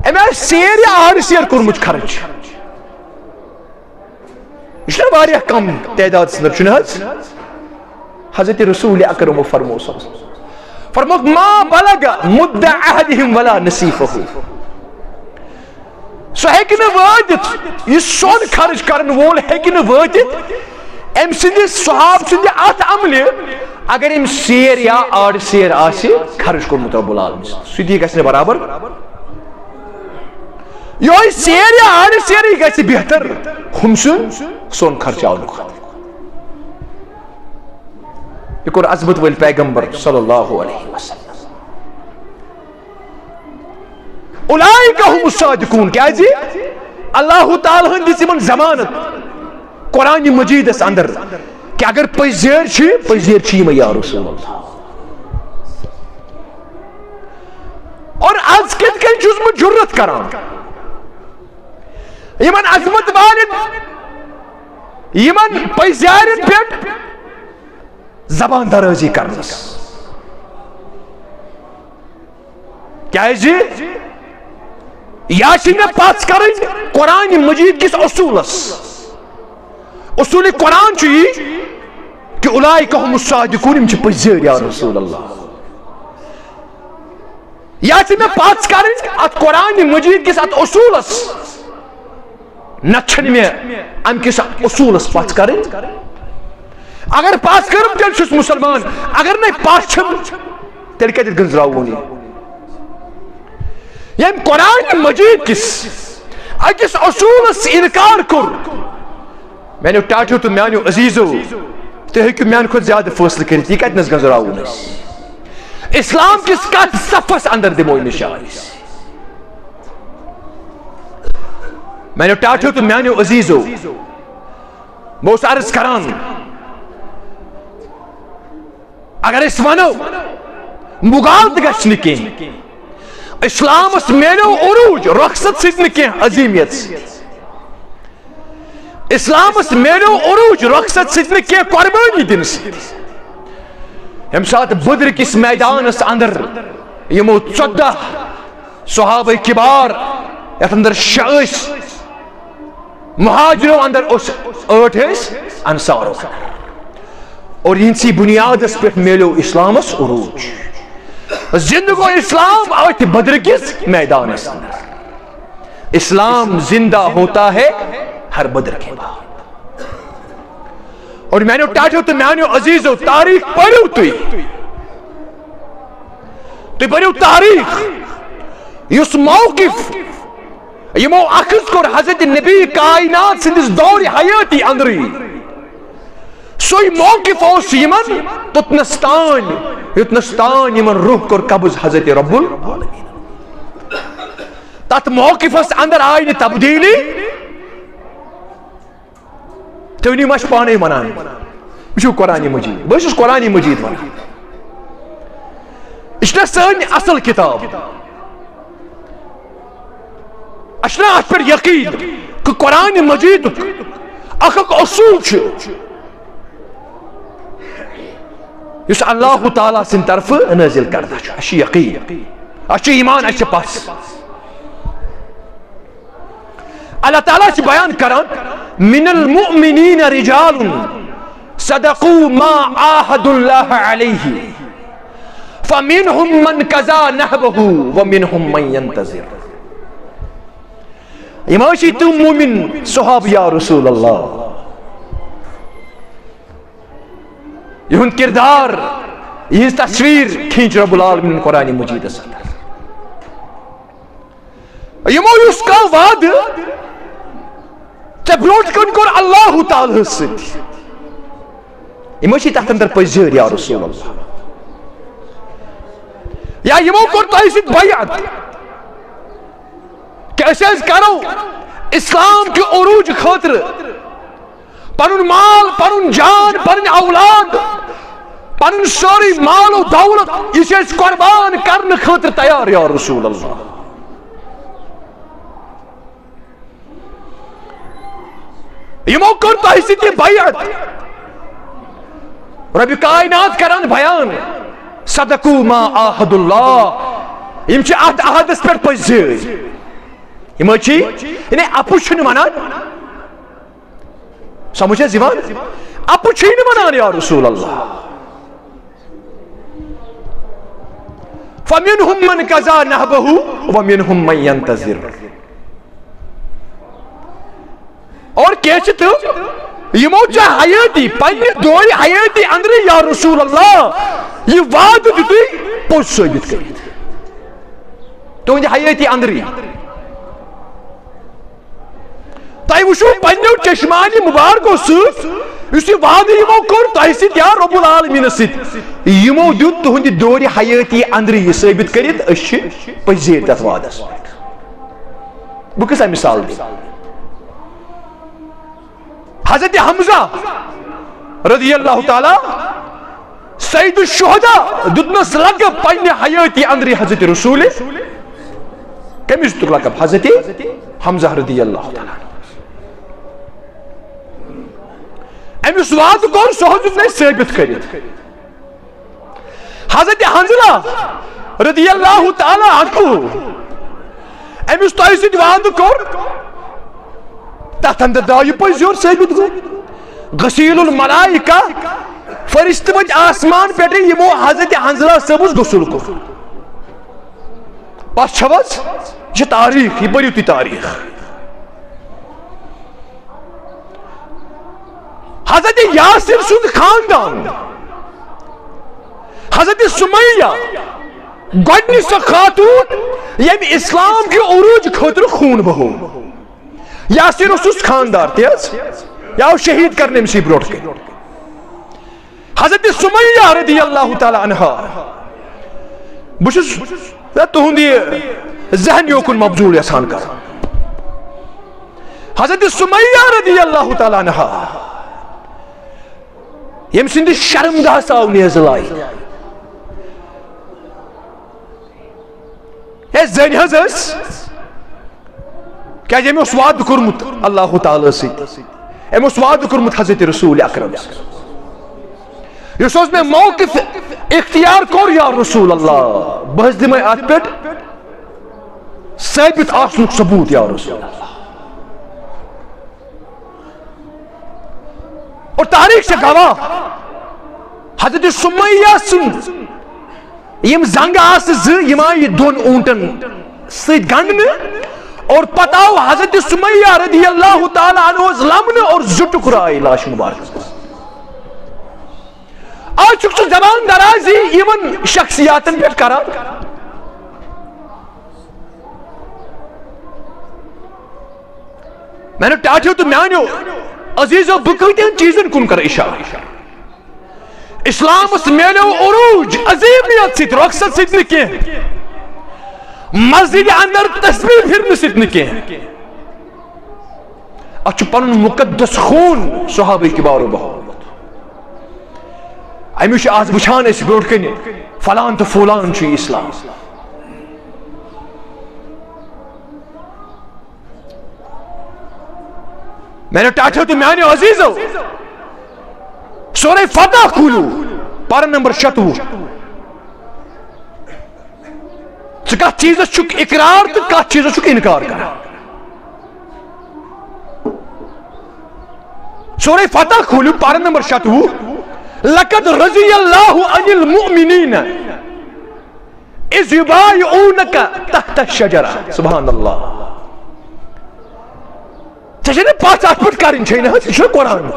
S1: ام آس سیر یا آڑ سیر کورمت خرچ یہ واریاہ کم تعداد سندر چھُنہ حظ حضرت رسول اکرم فرمو فرموک ما بلغ مد احدهم ولا نصیفه سو ہیکہ نہ واتت یہ سون خرچ کرن وول ہیکہ نہ واتت ام سندس صحاب سند ات عملہ اگر ام سیر یا آڑ سیر آسی خرچ کورمت رب العالمین سدی گژھِ برابر یہ سیر یا آڑ سیر یہ گژھِ بہتر ہم سون خرچاونک یہ کور عظمت ول پیغمبر صلی اللہ علیہ وسلم اولئک هم الصادقون کیا جی اللہ تعالی ہن دس یمن ضمانت قرآن مجید اس اندر کہ اگر پزیر چھ یا رسول اللہ اور آج کت کن چھس میں جرت کران یمن عظمت والن یمن پزیارن پیٹ زبان درازی کرنس کیا جی یا چھنے پاس کرن قرآن مجید کس اصولس اصول قرآن چی کہ اولئک هم الصادقون یم چھ پزیر یا رسول اللہ یا چھنے پاس کرن ات قرآن مجید کس ات اصولس نچھن میں ام کس اصولس پاس کرن اگر پاس کرم تیل چھس مسلمان اگر نہیں پاس چھم تیل کہتے گنزراؤنی یم قرآن مجید کس اکس اصولس انکار کر میں ٹاٹو تو میانو عزیزو تو ہیکو میان خود زیادہ فیصلہ کرت یہ کتنس گنزراؤن اسلام کس کت صفس اندر دمو نشان میں ٹاٹو تو میانو عزیزو بہت عرض کران اگر اس ونو مغالط گھس نکی اسلام اس میلو عروج رخصت سید نکی عظیمیت اسلام اس میلو عروج رخصت سید نکی قربانی دن سید ہم ساتھ بدر کس میدان اس اندر یمو 14 صحابہ کبار یتھ اندر شیش مہاجروں اندر اس 8 انصاروں اور انسی بنیاد اس پر میلو اسلام اس عروج زندگو اسلام آت بدر کس میدان اس اندر اسلام زندہ ہوتا ہے ہر بدر کے بعد اور میں نے ٹاٹو تو میں نے عزیزو تاریخ پڑھو تو پڑھو تاریخ اس موقف یمو اخذ کر حضرت نبی کائنات سندس دور حیاتی اندری سوئی موقف اوس یمن یتنستان یمن روح کر قبض حضرت رب العالمین تات موقف اس اندر آئی تبدیلی تو نہیں مش پانے منان بشو قرآن مجید بشو قرآن مجید منان اشنا سن اصل کتاب اشنا اس پر یقین کہ قرآن مجید اخک اصول چھو اس اللہ تعالیٰ سن طرف نازل کردہ چھو اشی یقین اشی ایمان اشی پاس اللہ تعالیٰ چھ بیان کران من المؤمنین رجال صدقوا ما عاہد اللہ علیہ فمنہم من قضا نحبہ ومنہم من ينتظر اماشی تم مومن صحاب یا رسول اللہ یہ کردار یہ تصویر کھینچ رب العالمین قرآن مجید اندر یمو اس کا وعد برونٹ کن کر اللہ تعالی ست اماشی تحت اندر پذیر یا رسول اللہ یا یمو کر تہ ست بیعت کہ اسے کرو اسلام کے عروج خاطر پنن مال پنن جان پنن اولاد پنن ساری مال و دولت اسے قربان کرنے خاطر تیار یا رسول اللہ یمو کر تہ ست بیعت رب کائنات کران بیان صدقوا ما عاہد اللہ یم چھ ات عہدس پر پذیر یم چھ یعنی اپو چھن منان سمجھے زیوان اپو چھن منان یا رسول اللہ فمنہم من قضا نحبہ ومنہم من ينتظر اور کیسے تو یمو چاہ حیاتی پنی دوری حیاتی اندری یا رسول اللہ یہ وعد دیتی پوچھ ثابت کریں تو انجا حیاتی اندری تائی وشو پنیو چشمانی مبارکو سوف اسی وعد یمو کر تائی ست یا رب العالمین ست یمو دیت تو انجا دوری حیاتی اندری یہ ثابت کریں اشی پجزیر تات وعد اس بکسا مثال دی حضرت حمزہ رضی اللہ تعالی سید الشہداء دتنس لقب پنہ حیاتی اندری حضرت رسول کمس دتک لقب حضرت حمزہ رضی اللہ تعالی امس وعد کور سہ ہیٚکہِ ثٲبت کٔرِتھ حضرت حنظلہ رضی اللہ تعالی عنہ امس تۄہہِ سۭتۍ وعد کور تحت اندر دائی پزیور ثابت گو غسیل الملائکہ فرشت بچ آسمان پیٹے یمو حضرت حنظلہ صبح غسل کو پس چھوز یہ تاریخ یہ بریو تی تاریخ حضرت یاسر سند خاندان حضرت سمیہ گوڑنی سا خاتون یم اسلام کی عروج خطر خون بہو یاسر اس خاندار تیز یا شہید کرنے میں بروٹ کے حضرت سمیہ رضی اللہ تعالی عنہ بشس تہندی ذہن یوکن مبزول یسان کر حضرت سمیہ رضی اللہ تعالی عنہ یم سند شرمگاہ ساو نیز لائی یہ زن حض کیا یم اس وعد کرمت اللہ تعالی ست یم اس وعد کرمت حضرت رسول اکرم اس میں موقف اختیار کور یا رسول اللہ بہت دمائی آت پیٹ ثابت آسنک ثبوت یا رسول اللہ. اور تاریخ سے گواہ حضرت سمیہ سن یم زنگ آس یم آئی دون اونٹن سید گنڈنے اور پتہ آو حضرت سمیہ رضی اللہ تعالی عنہ لمن اور زٹک رائی لاش مبارک. آج چکس زبان درازی یمن شخصیاتن پیٹ کرا. میں نے ٹاٹھیو تو میانیو عزیزو بکتین چیزن کن کر اشارہ. اسلام اس میلو عروج عظیمیت سیت رخصت سیت نکے مسجد اندر تسبیح پھرنے سیت نکے اچھو پنن مقدس خون صحابہ کبار و بہت امیش آز بچھان اس بیوٹ کنی فلان تو فلان چی اسلام. میں نے ٹاٹھو تو میانی عزیزو سورہ فتح کھولو پارہ نمبر 26 چکا چیز چک اقرار تو کا چیز چک انکار کرا. سورہ فتح کھولو پارہ نمبر 26 لقد رضی اللہ عن المؤمنین اذ یبایعونک تحت الشجرہ. سبحان اللہ. چاہیے پاس آٹھ پٹ کریں چاہیے یہ قرآن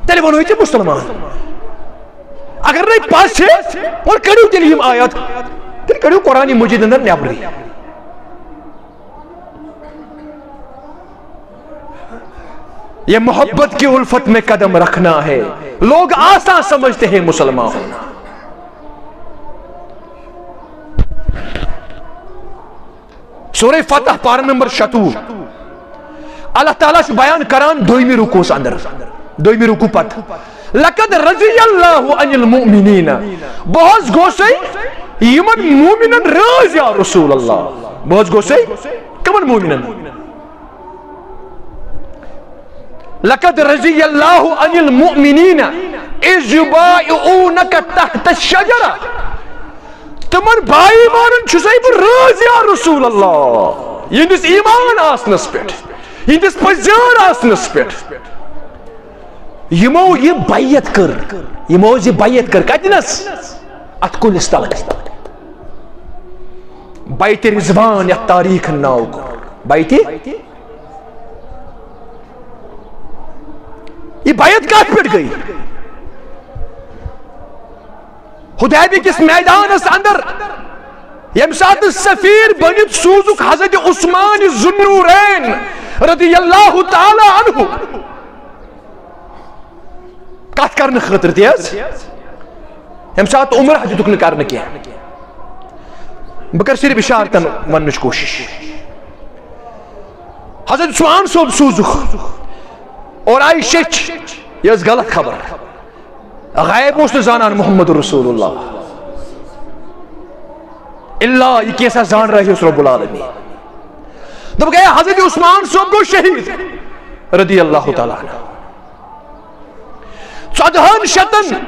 S1: تیلے ونو یہ مسلمان اگر نہیں پاس چھے اور کڑیو تیلی ہم آیات تیلی کڑیو قرآن مجید اندر نیابری. یہ محبت کی الفت میں قدم رکھنا ہے. لوگ آسان سمجھتے ہیں مسلمان ہونا. سورہ فتح پارہ نمبر 26 اللہ تعالیٰ سے بیان کران دویمی رکو سے اندر دویمی رکو پت لقد رضی اللہ عن المؤمنین بہت گو سے یمن مومنن راز یا رسول اللہ. بہت گو سے کمن مومنن لقد رضی اللہ عن المؤمنین اذ یبایعونک تحت الشجرہ. تمن بائی مانن چھسائی پر راز یا رسول اللہ یندس ایمان آسنس پیٹ یندس پزیان آسنس پیٹ یمو یہ بیعت کر یمو یہ بیعت کر کتنس ات کلس تل بیعت رضوان یا تاریخ ناو کو بیعت یہ بیعت کات پیٹ گئی حدیبی کس میدان اس اندر یم ساتھ سفیر بنیت سوزک حضرت عثمان ذوالنورین رضی اللہ تعالی عنہ کات کرنے خطر تیز یم ساتھ عمر حجتک نے کرنے کیا. بکر صرف اشارتن ونش کوشش حضرت عثمان صوب سوزک اور آئی شچ یہ اس غلط خبر غیب اس نے زانان محمد رسول اللہ اللہ یہ کیسا زان رہی اس رب العالمین. جب گیا حضرت عثمان صوب کو شہید رضی اللہ تعالیٰ عنہ 1400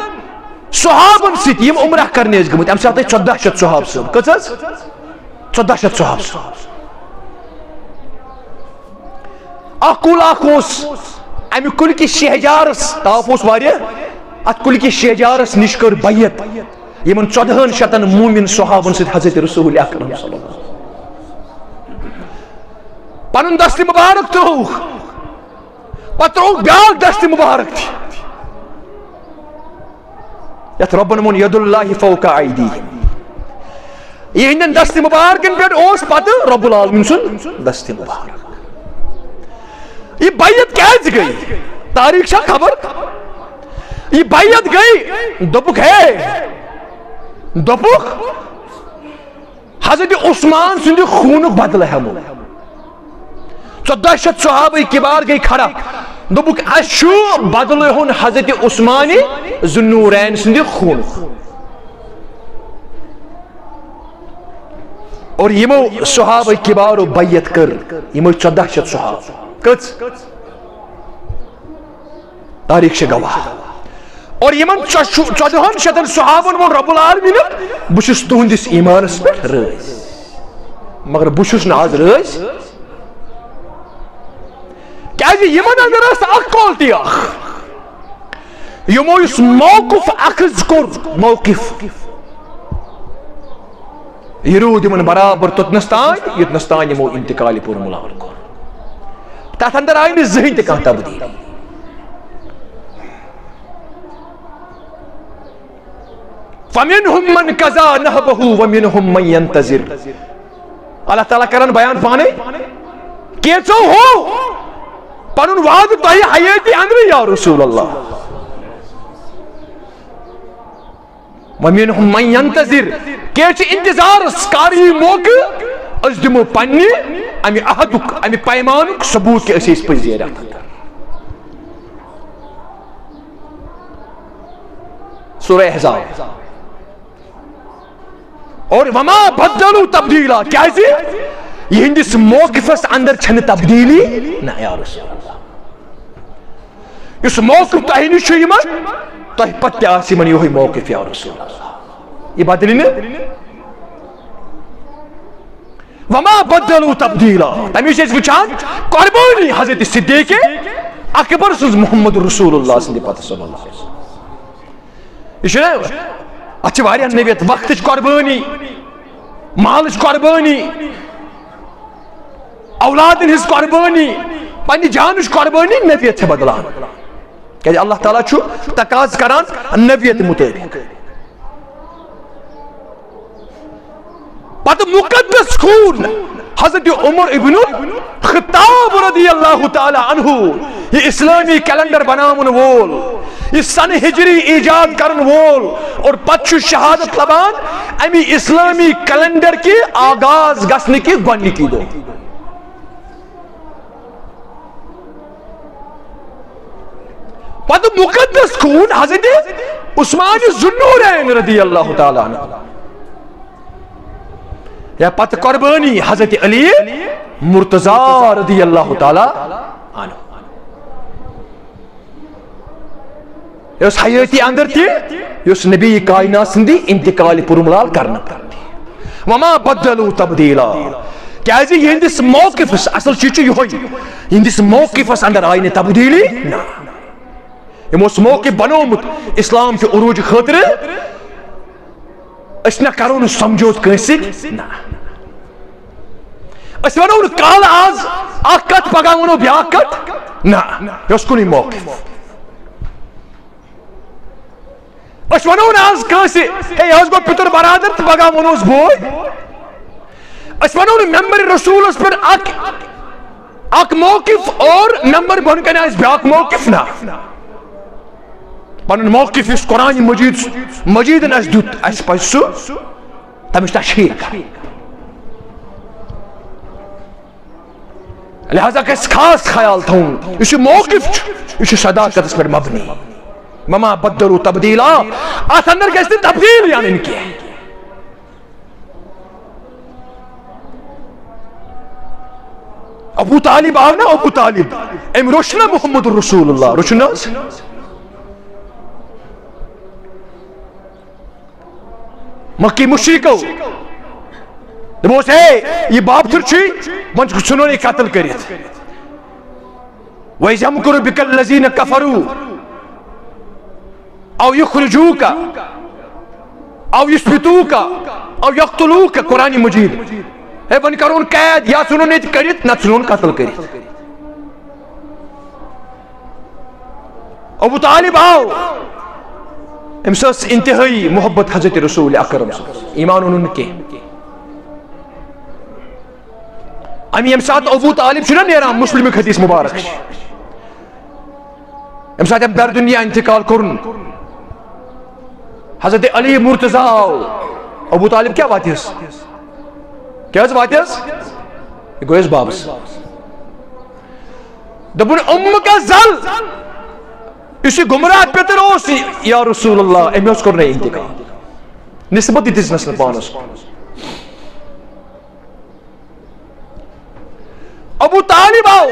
S1: صحابن سیت یم عمرہ کرنے اس گمت ام ساتھ 1400 صحاب صاحب کچھ 1400 صحاب صاحب اکول اکوس امی کل کی شہجارس تافوس واریا ات کل کی شہجارس نشکر بیت یمن 1400 مومن صحابن سیت حضرت رسول اکرم صلی اللہ علیہ وسلم پنن دست مبارک تروخ پتروخ بیاک دست مبارک تھی یت ربن من ید اللہ فوق ایدیہم یہ ہندن دست مبارکن پر اوس پتہ رب العالمین سن دست مبارک. یہ بیعت کیسے گئی تاریخ شاہ خبر یہ بیعت گئی دپک ہے دپک حضرت عثمان سندی خونک بدل ہے 1400 صحابہ کبار گئی کھڑا دپک اشو بدل ہون حضرت عثمانی ذوالنورین سندی خون اور یمو صحابہ کبار و بیعت کر یمو 1400 صحابہ کچھ تاریخ سے گواہ اور یمن 1400 صحابن وہ رب العالمین بشس تہندس ایمانس پہ رز مگر بشوس نا آز رئیس کیا جی یمن اندر است اخ کولتی اخ یمو اس موقف اخذ کور موقف یہ رود یمن برابر توتنستان یتنستان یمو انتقالی پور ملاور کور تات اندر آئی نی ذہن تہ کانٛہہ تبدیلی فَمِنْهُمْ مَنْ قَضَى نَحْبَهُ وَمِنْهُمْ مَنْ يَنْتَظِرُ اللہ تعالیٰ کرن بیان پانے کیسو ہو پنن وعد تہی حیاتی اندر یا رسول اللہ وَمِنْهُمْ مَنْ يَنْتَظِرُ کیچ انتظار سکاری موقع از دمو پنی امی احدک امی پیمانک ثبوت کے اسیس پذیر سورہ احزاب اور وما بدلو تبدیلا کیازی یہ ہندس موقفس اندر چھن تبدیلی نہ یا رسول اللہ اس موقف تہی نش یمن تہی پتہ آسی من یہ موقف یا رسول اللہ یہ بدلی نا وما بدلو تبدیلا تمیش اس وچان قربانی حضرت صدیق اکبر سز محمد رسول اللہ صلی اللہ علیہ وسلم یہ چھنا اچھا واریاہ نبیت وقت قربانی مالش قربانی اولاد ہز قربانی پنی جانش قربانی نبیت بدلان کہ اللہ تعالیٰ چھو تقاض کران نبیت مطابق پتہ مقدس خون حضرت عمر ابن خطاب رضی اللہ تعالی عنہ یہ اسلامی کیلنڈر بنامن وول یہ سن ہجری ایجاد کرن وول اور پتہ شہادت لبان امی اسلامی کیلنڈر کی آغاز گسنے کی گونی کی دو پتہ مقدس خون حضرت عثمان ذوالنورین رضی اللہ تعالی عنہ یا پتہ قربانی حضرت علی مرتضی رضی اللہ تعالی عنہ اس حیاتی اندر تھی اس نبی کائنات سندی انتقال پرملال کرنا پڑتی وما بدلو تبدیلا کیازی یہ ہندس موقف اصل چیز یہ ہوئی ہندس موقف اندر آئی نے تبدیلی نا یہ اس موقف بنومت اسلام کے عروج خاطر اس نہ کرون سمجھوت کنسک نا اس ونو کال آز اکت پگا ونو بیاکت نا یہ اس کنی موقف اس ونو آز کنسی ہے آز گو پتر برادر پگا ونو اس بوئی اس ونو ممبر رسول اس پر اک موقف اور ممبر بن کنا اس بیاک موقف نا پنن موقف اس قرآن مجید اس دیت اس پسو تمش تشہیر لہذا کہ اس خاص خیال تھا اس موقف اس صداقت اس پر مبنی مما بدلو تبدیلا آت اندر کہتے تبدیل یعنی ان کی ابو طالب آونا ابو طالب ام روشنا محمد رسول اللہ روشنا مکی مشرکو دبوس ہے یہ باپ تر چھی منچ سنو نے قتل کریت وَإِذْ يَمْكُرُ بِكَ الَّذِينَ كَفَرُوا او يخرجوك او يثبتوك او يقتلوك قرآن مجید ہے بن کرون قید یا سنو نے کریت نہ سنو قتل کریت ابو طالب آو امساس انتہائی محبت حضرت رسول اکرم ایمان انہوں کے امی امسات ابو طالب چھنا نیران مسلم حدیث مبارک امسات ام در دنیا انتقال کرن حضرت علی مرتضی ابو طالب کیا بات ہے کیا بات ہے یہ گویس بابس دبن ام کا زل اسی گمراہ پیتر اوسی یا رسول اللہ امی اس کرنے انتقال نسبت دیتیس نسل پانس ابو طالب آو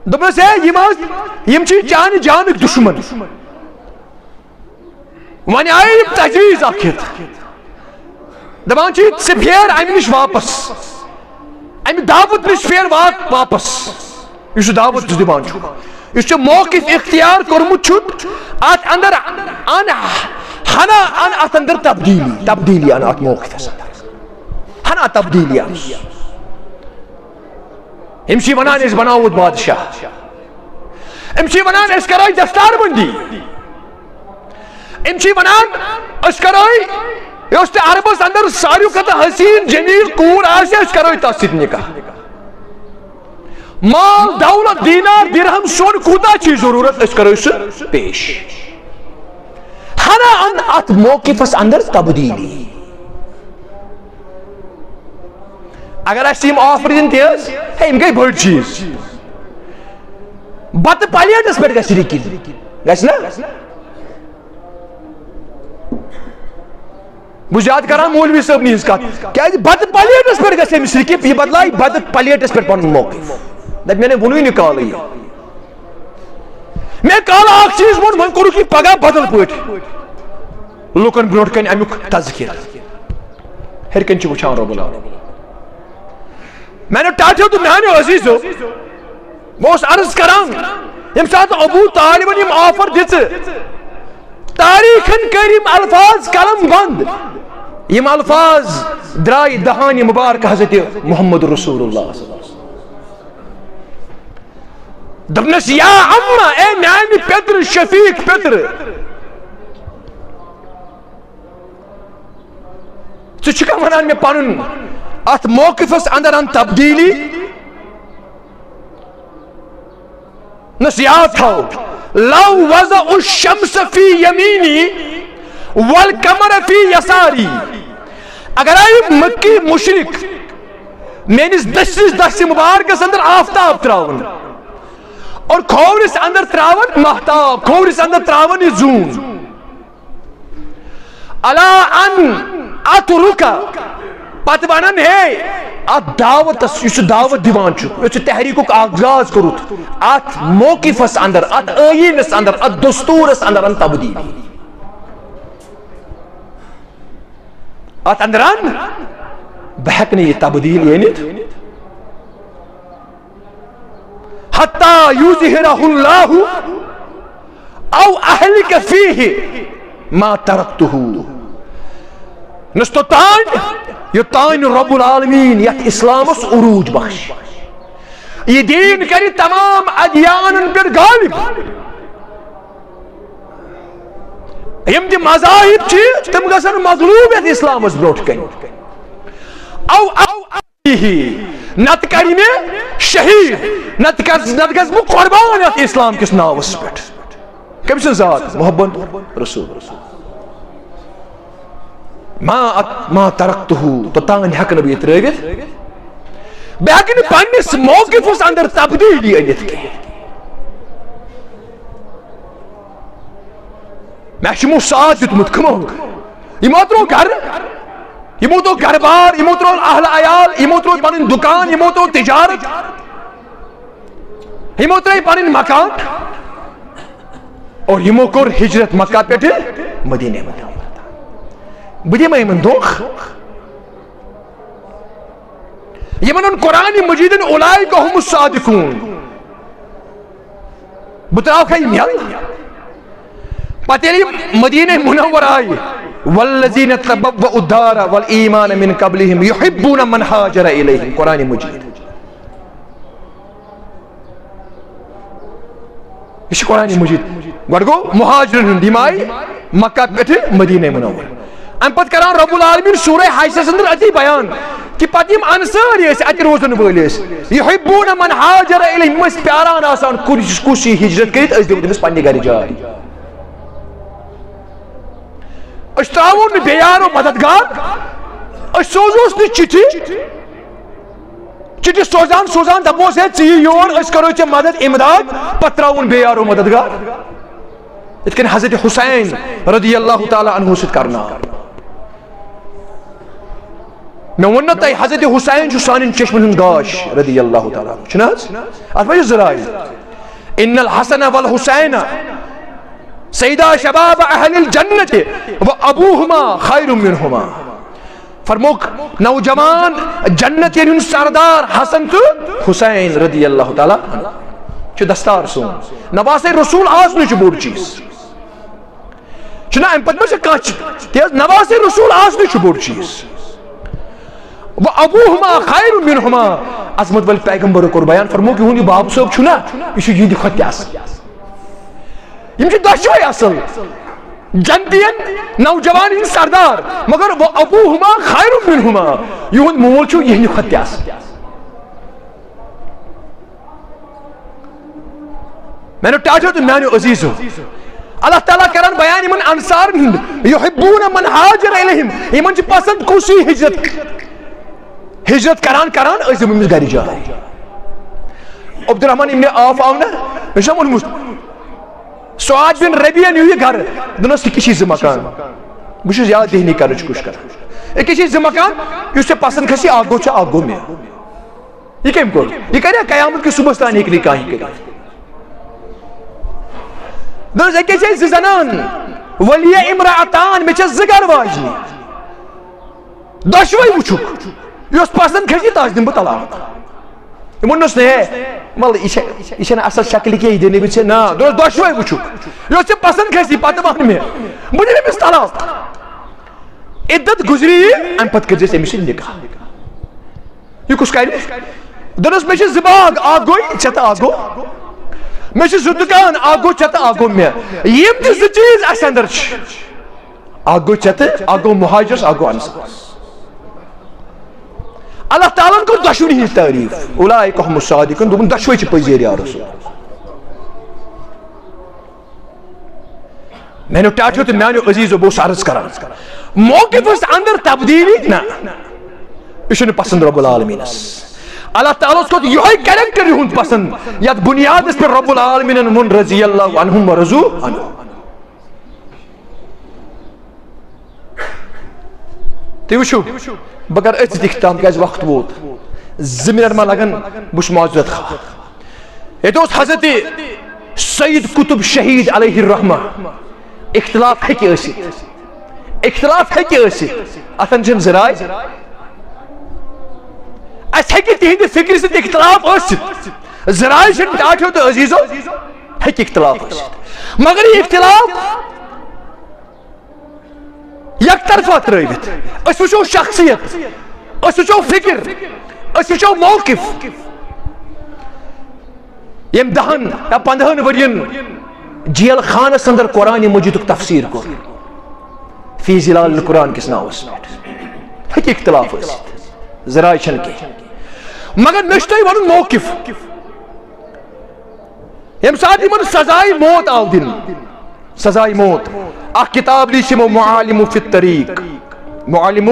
S1: دبن سے یم چی جان جانک دشمن ونی آئی تجویز آکھت دپان ژٕ پھیر امہِ نِش واپس امہِ دعوت نِش پھیر واپس یُس دعوت ژٕ دِوان چھُکھ یُس ژےٚ موقف اختیار کوٚرمُت چھُتھ اتھ اندر ان ہنا ان اتھ اندر تبدیلی ان اتھ موقفس اندر ہنا تبدیلی ان أمۍ چھِ وَنان أسۍ بناوو بادشاہ أمۍ چھِ وَنان أسۍ کرو دستار بندی أمۍ چھِ وَنان أسۍ کرو یۄس تہِ عربس اندر ساروی کھۄتہٕ حسیٖن جمیٖل کوٗر آسہِ أسۍ کرو تتھ سۭتۍ نکاح مال دولت دینار درہم سۄن کوٗتاہ چھِ ضروٗرت أسۍ کرو سُہ پیش ہنا ان اتھ موقفس اندر تبدیلی اگر اسہِ یِم آفر دِن تہِ حظ ہے یِم گٔے بٔڑ چیٖز بتہٕ پلیٹس پٮ۪ٹھ گژھِ رِکِنۍ گژھِ نا بہٕ زیادٕ کران مولوی صٲبنٕے ہٕنٛز کتھ کیازِ بتہٕ پلیٹس پٮ۪ٹھ گژھِ أمِس رِکِپ یہِ بدلایہِ بتہٕ پلیٹس پٮ۪ٹھ پنُن موقف دپ مےٚ نے ووٚنُے نہٕ کالٕے مےٚ کالہٕ اکھ چیٖز ووٚن وۄنۍ کوٚرُکھ یہِ پگاہ بدل پٲٹھۍ لُکن برونٛٹھ کنہِ امیُک تذکِر ہیٚرِ کنہِ چھِ وٕچھان رۄب العالمیٖن میانیو ٹاٹھیو تہٕ میانیو عزیٖزو بہٕ اوسُس عرض کران ییٚمہِ ساتہٕ ابوٗ طالبن یِم آفر دِژٕ تاریٖخن کٔرۍ یِم الفاظ قلم بند یِم الفاظ درٛاے دہانہِ مُبارکہ حضرت محمد رسول اللہ دوٚپنس یا اما اے میانہِ پیترٕ شفیٖق پیترٕ ژٕ چھُکھا ونان مےٚ پنُن اتھ موقفس اندر ان تبدیلی نس یاد تھاو لو وضع الشمس فی یمینی والقمر فی یساری اگر آئی مکی مشرک میانس دستس دست مبارکس اندر آفتاب تراون اور کھورس اندر تراون مہتاب کھورس اندر تراون یہ زون الا ان اترکا پتہ ونن ہے ات دعوت یس دعوت دیوان چھُ تحریکُک آغاز کوٚرُتھ ات موقفس اندر ات ٲییٖنس اندر ات دستورس اندر ان تبدیلی ات اندر ان بہٕ ہیٚکہٕ نہٕ یہِ تبدیل أنِتھ حتی یظہرہ اللہ او اہلک فیہ ما ترکتہ نس توٚتانۍ یوٚتانۍ رب العالمین یتھ اسلامس عروج بخش یہ دین کرِ تمام ادیانن پٮ۪ٹھ غالب یم تہِ مذاہب چھِ تِم گژھن مغلوب یتھ اسلامس برونٛٹھ کنہِ او نتہٕ کرِ مےٚ شہید نتہٕ گژھٕ بہٕ قۄربان یتھ اسلام کِس ناوس پٮ۪ٹھ کٔمۍ سٕنٛز ذات محمد رسول ما ترکتہ توٚتانۍ ہیٚکہٕ نہٕ بہٕ یہِ ترٲوِتھ بہٕ ہیٚکہٕ نہٕ پننِس موقفس اندر تبدیلی أنِتھ کینٛہہ مےٚ چھُ یِمو ساتھ دیُتمُت کٕمو یِمو ترٛوو گرٕ یِمو ترٛوو گرٕ بار یِمو ترٛوو اہل عیال یِمو ترٛوو پنٕنۍ دُکان یِمو ترٛوو تجارت یِمو ترٛٲے پنٕنۍ مکان اور یِمو کوٚر ہجرت مکہ پٮ۪ٹھٕ مدیٖنہ منٛز بہٕ دِمے یِمن دھوکھ یِمن ووٚن قرآنِ مجیٖدن اولئک هم الصادقون بہٕ تراوکھا یِم یلہٕ پتہٕ ییٚلہِ یِم مدیٖنہ منور آیہِ والذین تبوؤا الدار والایمان من قبلہم یحبون من ہاجر الیہم قرآنِ مجیٖد یہ چھُ قرآنِ مجیٖد گۄڈٕ گوٚو مہاجرن ہُنٛد یِم آیہِ مکہ پٮ۪ٹھٕ مدیٖنہ منور ام پتہٕ کران رب العالمین سورہ حشرس اندر اتی بیان کہ پتہٕ یِم انصاری ٲسۍ اَتہِ روزن وٲلۍ ٲسۍ یحبون من ہاجر الیہم یِم ٲسۍ پیاران آسان کُس یی ہجرت کٔرِتھ أسۍ دِمو تٔمِس پننہِ گرِ جاے أسۍ تراوو نہٕ بیٚیہِ یارو مددگار أسۍ سوزوس نہٕ چِٹھِ سوزان دپوس ہے ژٕ یہِ یور أسۍ کرو ژےٚ مدد امداد پتہٕ تراوُن بیٚیہِ یارو مددگار یِتھ کٔنۍ حضرت حسین رضی اللہ تعالیٰ عنہ سۭتۍ کرناو میں ووٚن نہ تۄہہِ حضرت حسین چھُ سانٮ۪ن چشمن ہُنٛد گاش رضی اللہ تعالیٰ عنہ چھُنہ حظ اتھ منٛز چھِ زٕ رایہِ ان الحسن والحسین سیدا شباب اہل الجنت و ابوہما خیر منہما فرموک نوجوان جنت یعنی سردار حسن تو حسین رضی اللہ تعالیٰ چھ دستار سون نواز رسول آز نچ بوڑ چیز چھنا ام پتہ سے کانچ تیز نواز رسول آز نچ بوڑ چیز و ابوہما خیر منہما عظمت وال پیغمبر کور بیان فرموک ہونی باب صاحب چھنا یہ چھ یہندی کھوتہ اصل یم چھ دشوے اصل جنتین نوجوان ہند سردار مگر وہ ابوہما خیر منہما یہند مول چھو یہندی کھوتہ اصل میں نے ٹاٹھو تو میں نے عزیزو اللہ تعالیٰ کران بیان یمن انصار یحبون من حاجر الیہم یمن چھ پسند کوسی ہجرت کران ازم امس گری جائے عبد الرحمن ابن عوف آو نا مشام ان سعاد بن ربیع نیو یہ گھر دنس کی کسی مکان بچ زیادہ دہنی کرنچ کچھ کر ایک کسی مکان اس سے پسند کھسی آگو چھ آگو میں یہ کیم کر یہ کرے قیامت کی صبح ستانی ایک نکاح کرے دنس ایک کسی زنان ولی امرأتان میں چھ زگر واجنی دشوئی وچھک یہ پسند کھسی تاج دن بہ طلاق یہ منس نے مطلب یہ اصل شکل کی دینی بھی نا دشوئی وچھک یہ پسند کھسی پتہ ون میں بہ دن امس طلاق عدت گزری ام پتہ کرزیس امس نکاح یہ کس کرِ دنس میں چھ زباغ اکھ گوئی چھ تہ اکھ گو میں چھ زٕ دکان اکھ گو چھ تہ اکھ گو میں یم تہ زٕ چیز اس اندر چھ اکھ گو چھ تہ اکھ گو مہاجرس اکھ گو انصارس اللہ تعالیٰ کو دشوئی ہی تعریف اولئک هم الصادقون دوپن دشوئی چھ پزیر یا رسول میں نے ٹاٹھو تو میں نے عزیز و بوس عرض کران موقف اس اندر تبدیلی نا یہ پسند رب العالمین اللہ تعالیٰ کو یہ کریکٹر ہند پسند یت بنیاد اس پر رب العالمین من رضی اللہ عنہم ورضوا عنہ تھی وچھو بگر اچھ دکھتام کہ وقت ووت زمینر ما لگن بش معذرت خواہ یہ تو حضرت سید قطب شہید علیہ الرحمہ اختلاف ہے کہ اسی اتن چن ذرائع اس ہے کہ تہند فکر سے اختلاف اسد ذرائع چن ٹاٹھو تو عزیزو ہے کہ اختلاف اسد مگر یہ اختلاف یک طرفہ ترائیت اس وچھو شخصیت اس وچھو فکر اس وچھو موقف یم 10 یا 15 ورین جیل خانس اندر قرآن مجید تفسیر کو فی ظلال القرآن کس ناوس ہے اختلاف ذرائع چھن کے مگر نشتائی ون موقف یم ساتھ من سزائی موت آو دن سزائی موت اخ کتاب لیچمو معالم فی الطریق معالم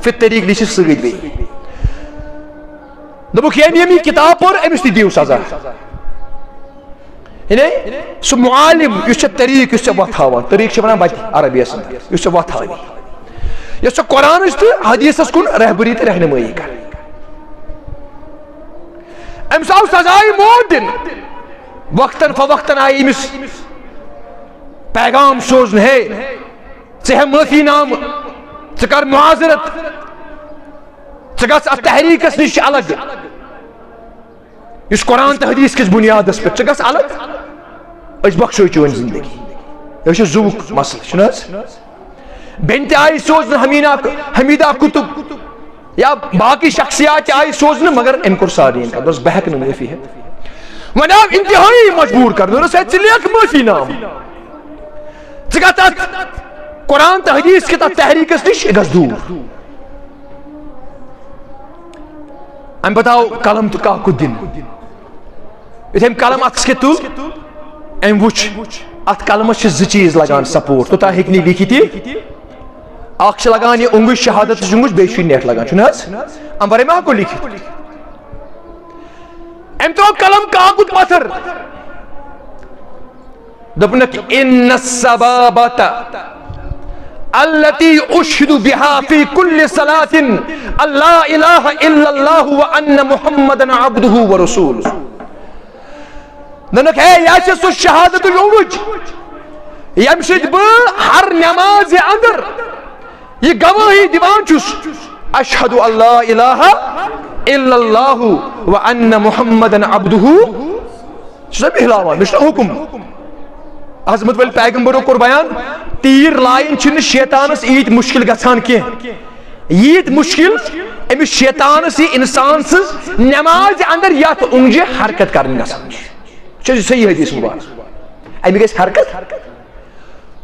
S1: فی الطریق لیچ سگید بھی دبوک یمی کتاب پر امس دیو سزا سو معالم اس طریق اس وت ہاوان طریق چھ ونان بچ عربی اس وت ہاوی اس قرآن اس حدیث کن رہبری تہ رہنمائی کر امس آو سزائے موت دن وقتاً فوقتاً آئی امس پیغام سوزن ہے ژٕ معافی نام ژٕ کر معاذرت ژٕ گژھ اتھ تحریکس نش الگ اس قرآن تہ حدیث کس بنیادس پہ ژٕ گژھ الگ اس بخشو چون زندگی یہ زوک مسئلہ چھناز بنت آئی سوزن حمیدہ کتب یا باقی شخصیات آئی سوزن مگر ان کو سارین کا دوست بہک معافی ہے وناو انتہائی مجبور کر دو رسے چلیک معافی نام ژٕ قرآن تہ حدیث کے تحریک نش گژھ دور ام بتاؤ قلم تو کاکو دن اتھم قلم اتس کے تل ام وچ ات قلمس چھ 2 چیز لگان سپورٹ توتا ہیکنی لکھت اخ چھ لگان یہ انگوش شہادت جنگوش بے چھ نیٹ لگان چھناز ام برے ما کو لکھت ام تو قلم کاکو پتھر دپنک ان السبابۃ التي اشهد بها في كل صلاة لا اله الا الله وان محمدا عبده ورسوله دنک ہے یا سو شہادت الوج یمشد ب ہر نماز اندر یہ گواہی دیوان چھس
S2: اشہد اللہ الہ الا اللہ وان محمدن عبدہ سب ہلاوان مش حکم عظمت ول پیغمبرو کور بیان تیر لائن چھن شیطانس ایت مشکل گژھان کی ایت مشکل امس شیطانس یہ انسان سز نماز اندر یت اونجہ حرکت کرنے گژھان چھ صحیح حدیث مبارک امی گژھ حرکت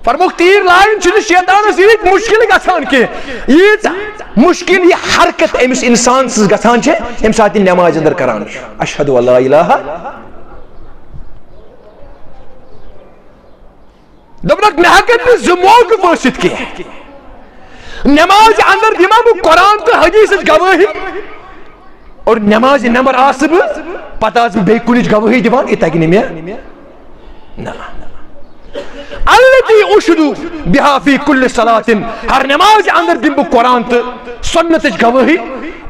S2: فرموک تیر لائن چھن شیطانس ایت مشکل گژھان کی ایت مشکل یہ حرکت امس انسان سز گژھان چھ ام ساتھ نماز اندر کران اشہد اللہ الہ دبنک مے ہکن زٕ موقف ٲسِتھ کینٛہہ نماز اندر دِمہ بہٕ قرآن تہٕ حدیثٕچ گوٲہی اور نماز نمبر آسہٕ بہٕ پتہٕ آسہٕ بہٕ بیٚیہِ کُنِچ گوٲہی دِوان یہِ تگہِ نہٕ مےٚ نہ التی اشہدو بہا فی کل صلاتن ہر نماز اندر دِمہٕ بہٕ قرآن تہٕ سنتٕچ گوٲہی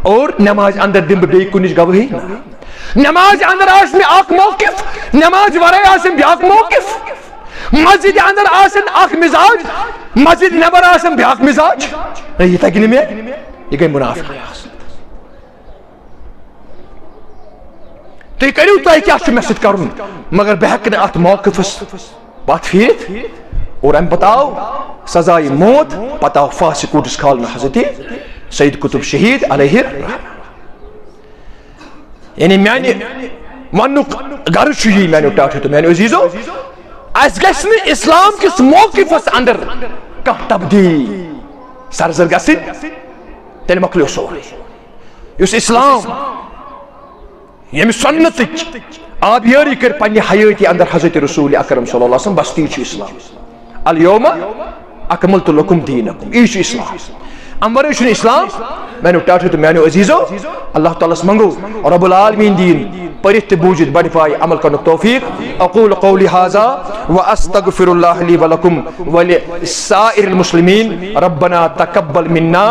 S2: اور نماز اندر دِمہٕ بہٕ بیٚیہِ کُنِچ گوٲہی نماز اندر آسہِ مےٚ اکھ موقف نماز ورٲے آسن بیٛاکھ موقف مسجد اندر آسن اخ مزاج مسجد نبر آسن بیاکھ مزاج یہ تگہ نہ مےٚ یہ گئی منافقت تُہۍ کٔرِو تۄہہِ کیٛاہ چھُ مےٚ سۭتۍ کرُن مگر بہٕ ہٮ۪کہٕ نہٕ اتھ موقفس پتھ پھیرِتھ اور امہِ پتہٕ آو سزائے موت پتہٕ آو پھانٛسہِ کوٗٹس کھالنہٕ حضرت سید قطب شہید علیہ یعنی میانہِ وننُک غرض چھُ یی میانیو ٹاٹھیو تہٕ میانیو عزیزو اس گژھِ نہٕ اسلام کس موقفس اندر کانٛہہ تبدیل سرزر گژھٕنۍ تیٚلہِ مۄکلیو سورُے یُس اسلام ییٚمہِ سنتٕچ آبیٲری کٔر پننہِ حیٲتی اندر حضرت رسول اکرم صلی اللہ علیہ وسلم بس تی چھُ اسلام الیوم اکملت لکم دینکم یی چھُ اسلام امہِ ورٲے چھُنہٕ اسلام میانیو ٹاٹھیو تہٕ میانیو عزیزو اللہ تعالیٰ ہس منگو رب العالمین دین پرتھ تہ بوجھت بڑ پائے عمل کرنک توفیق اقول قولی ھذا واستغفر اللہ لی ولکم ولسائر المسلمین ربنا تقبل منا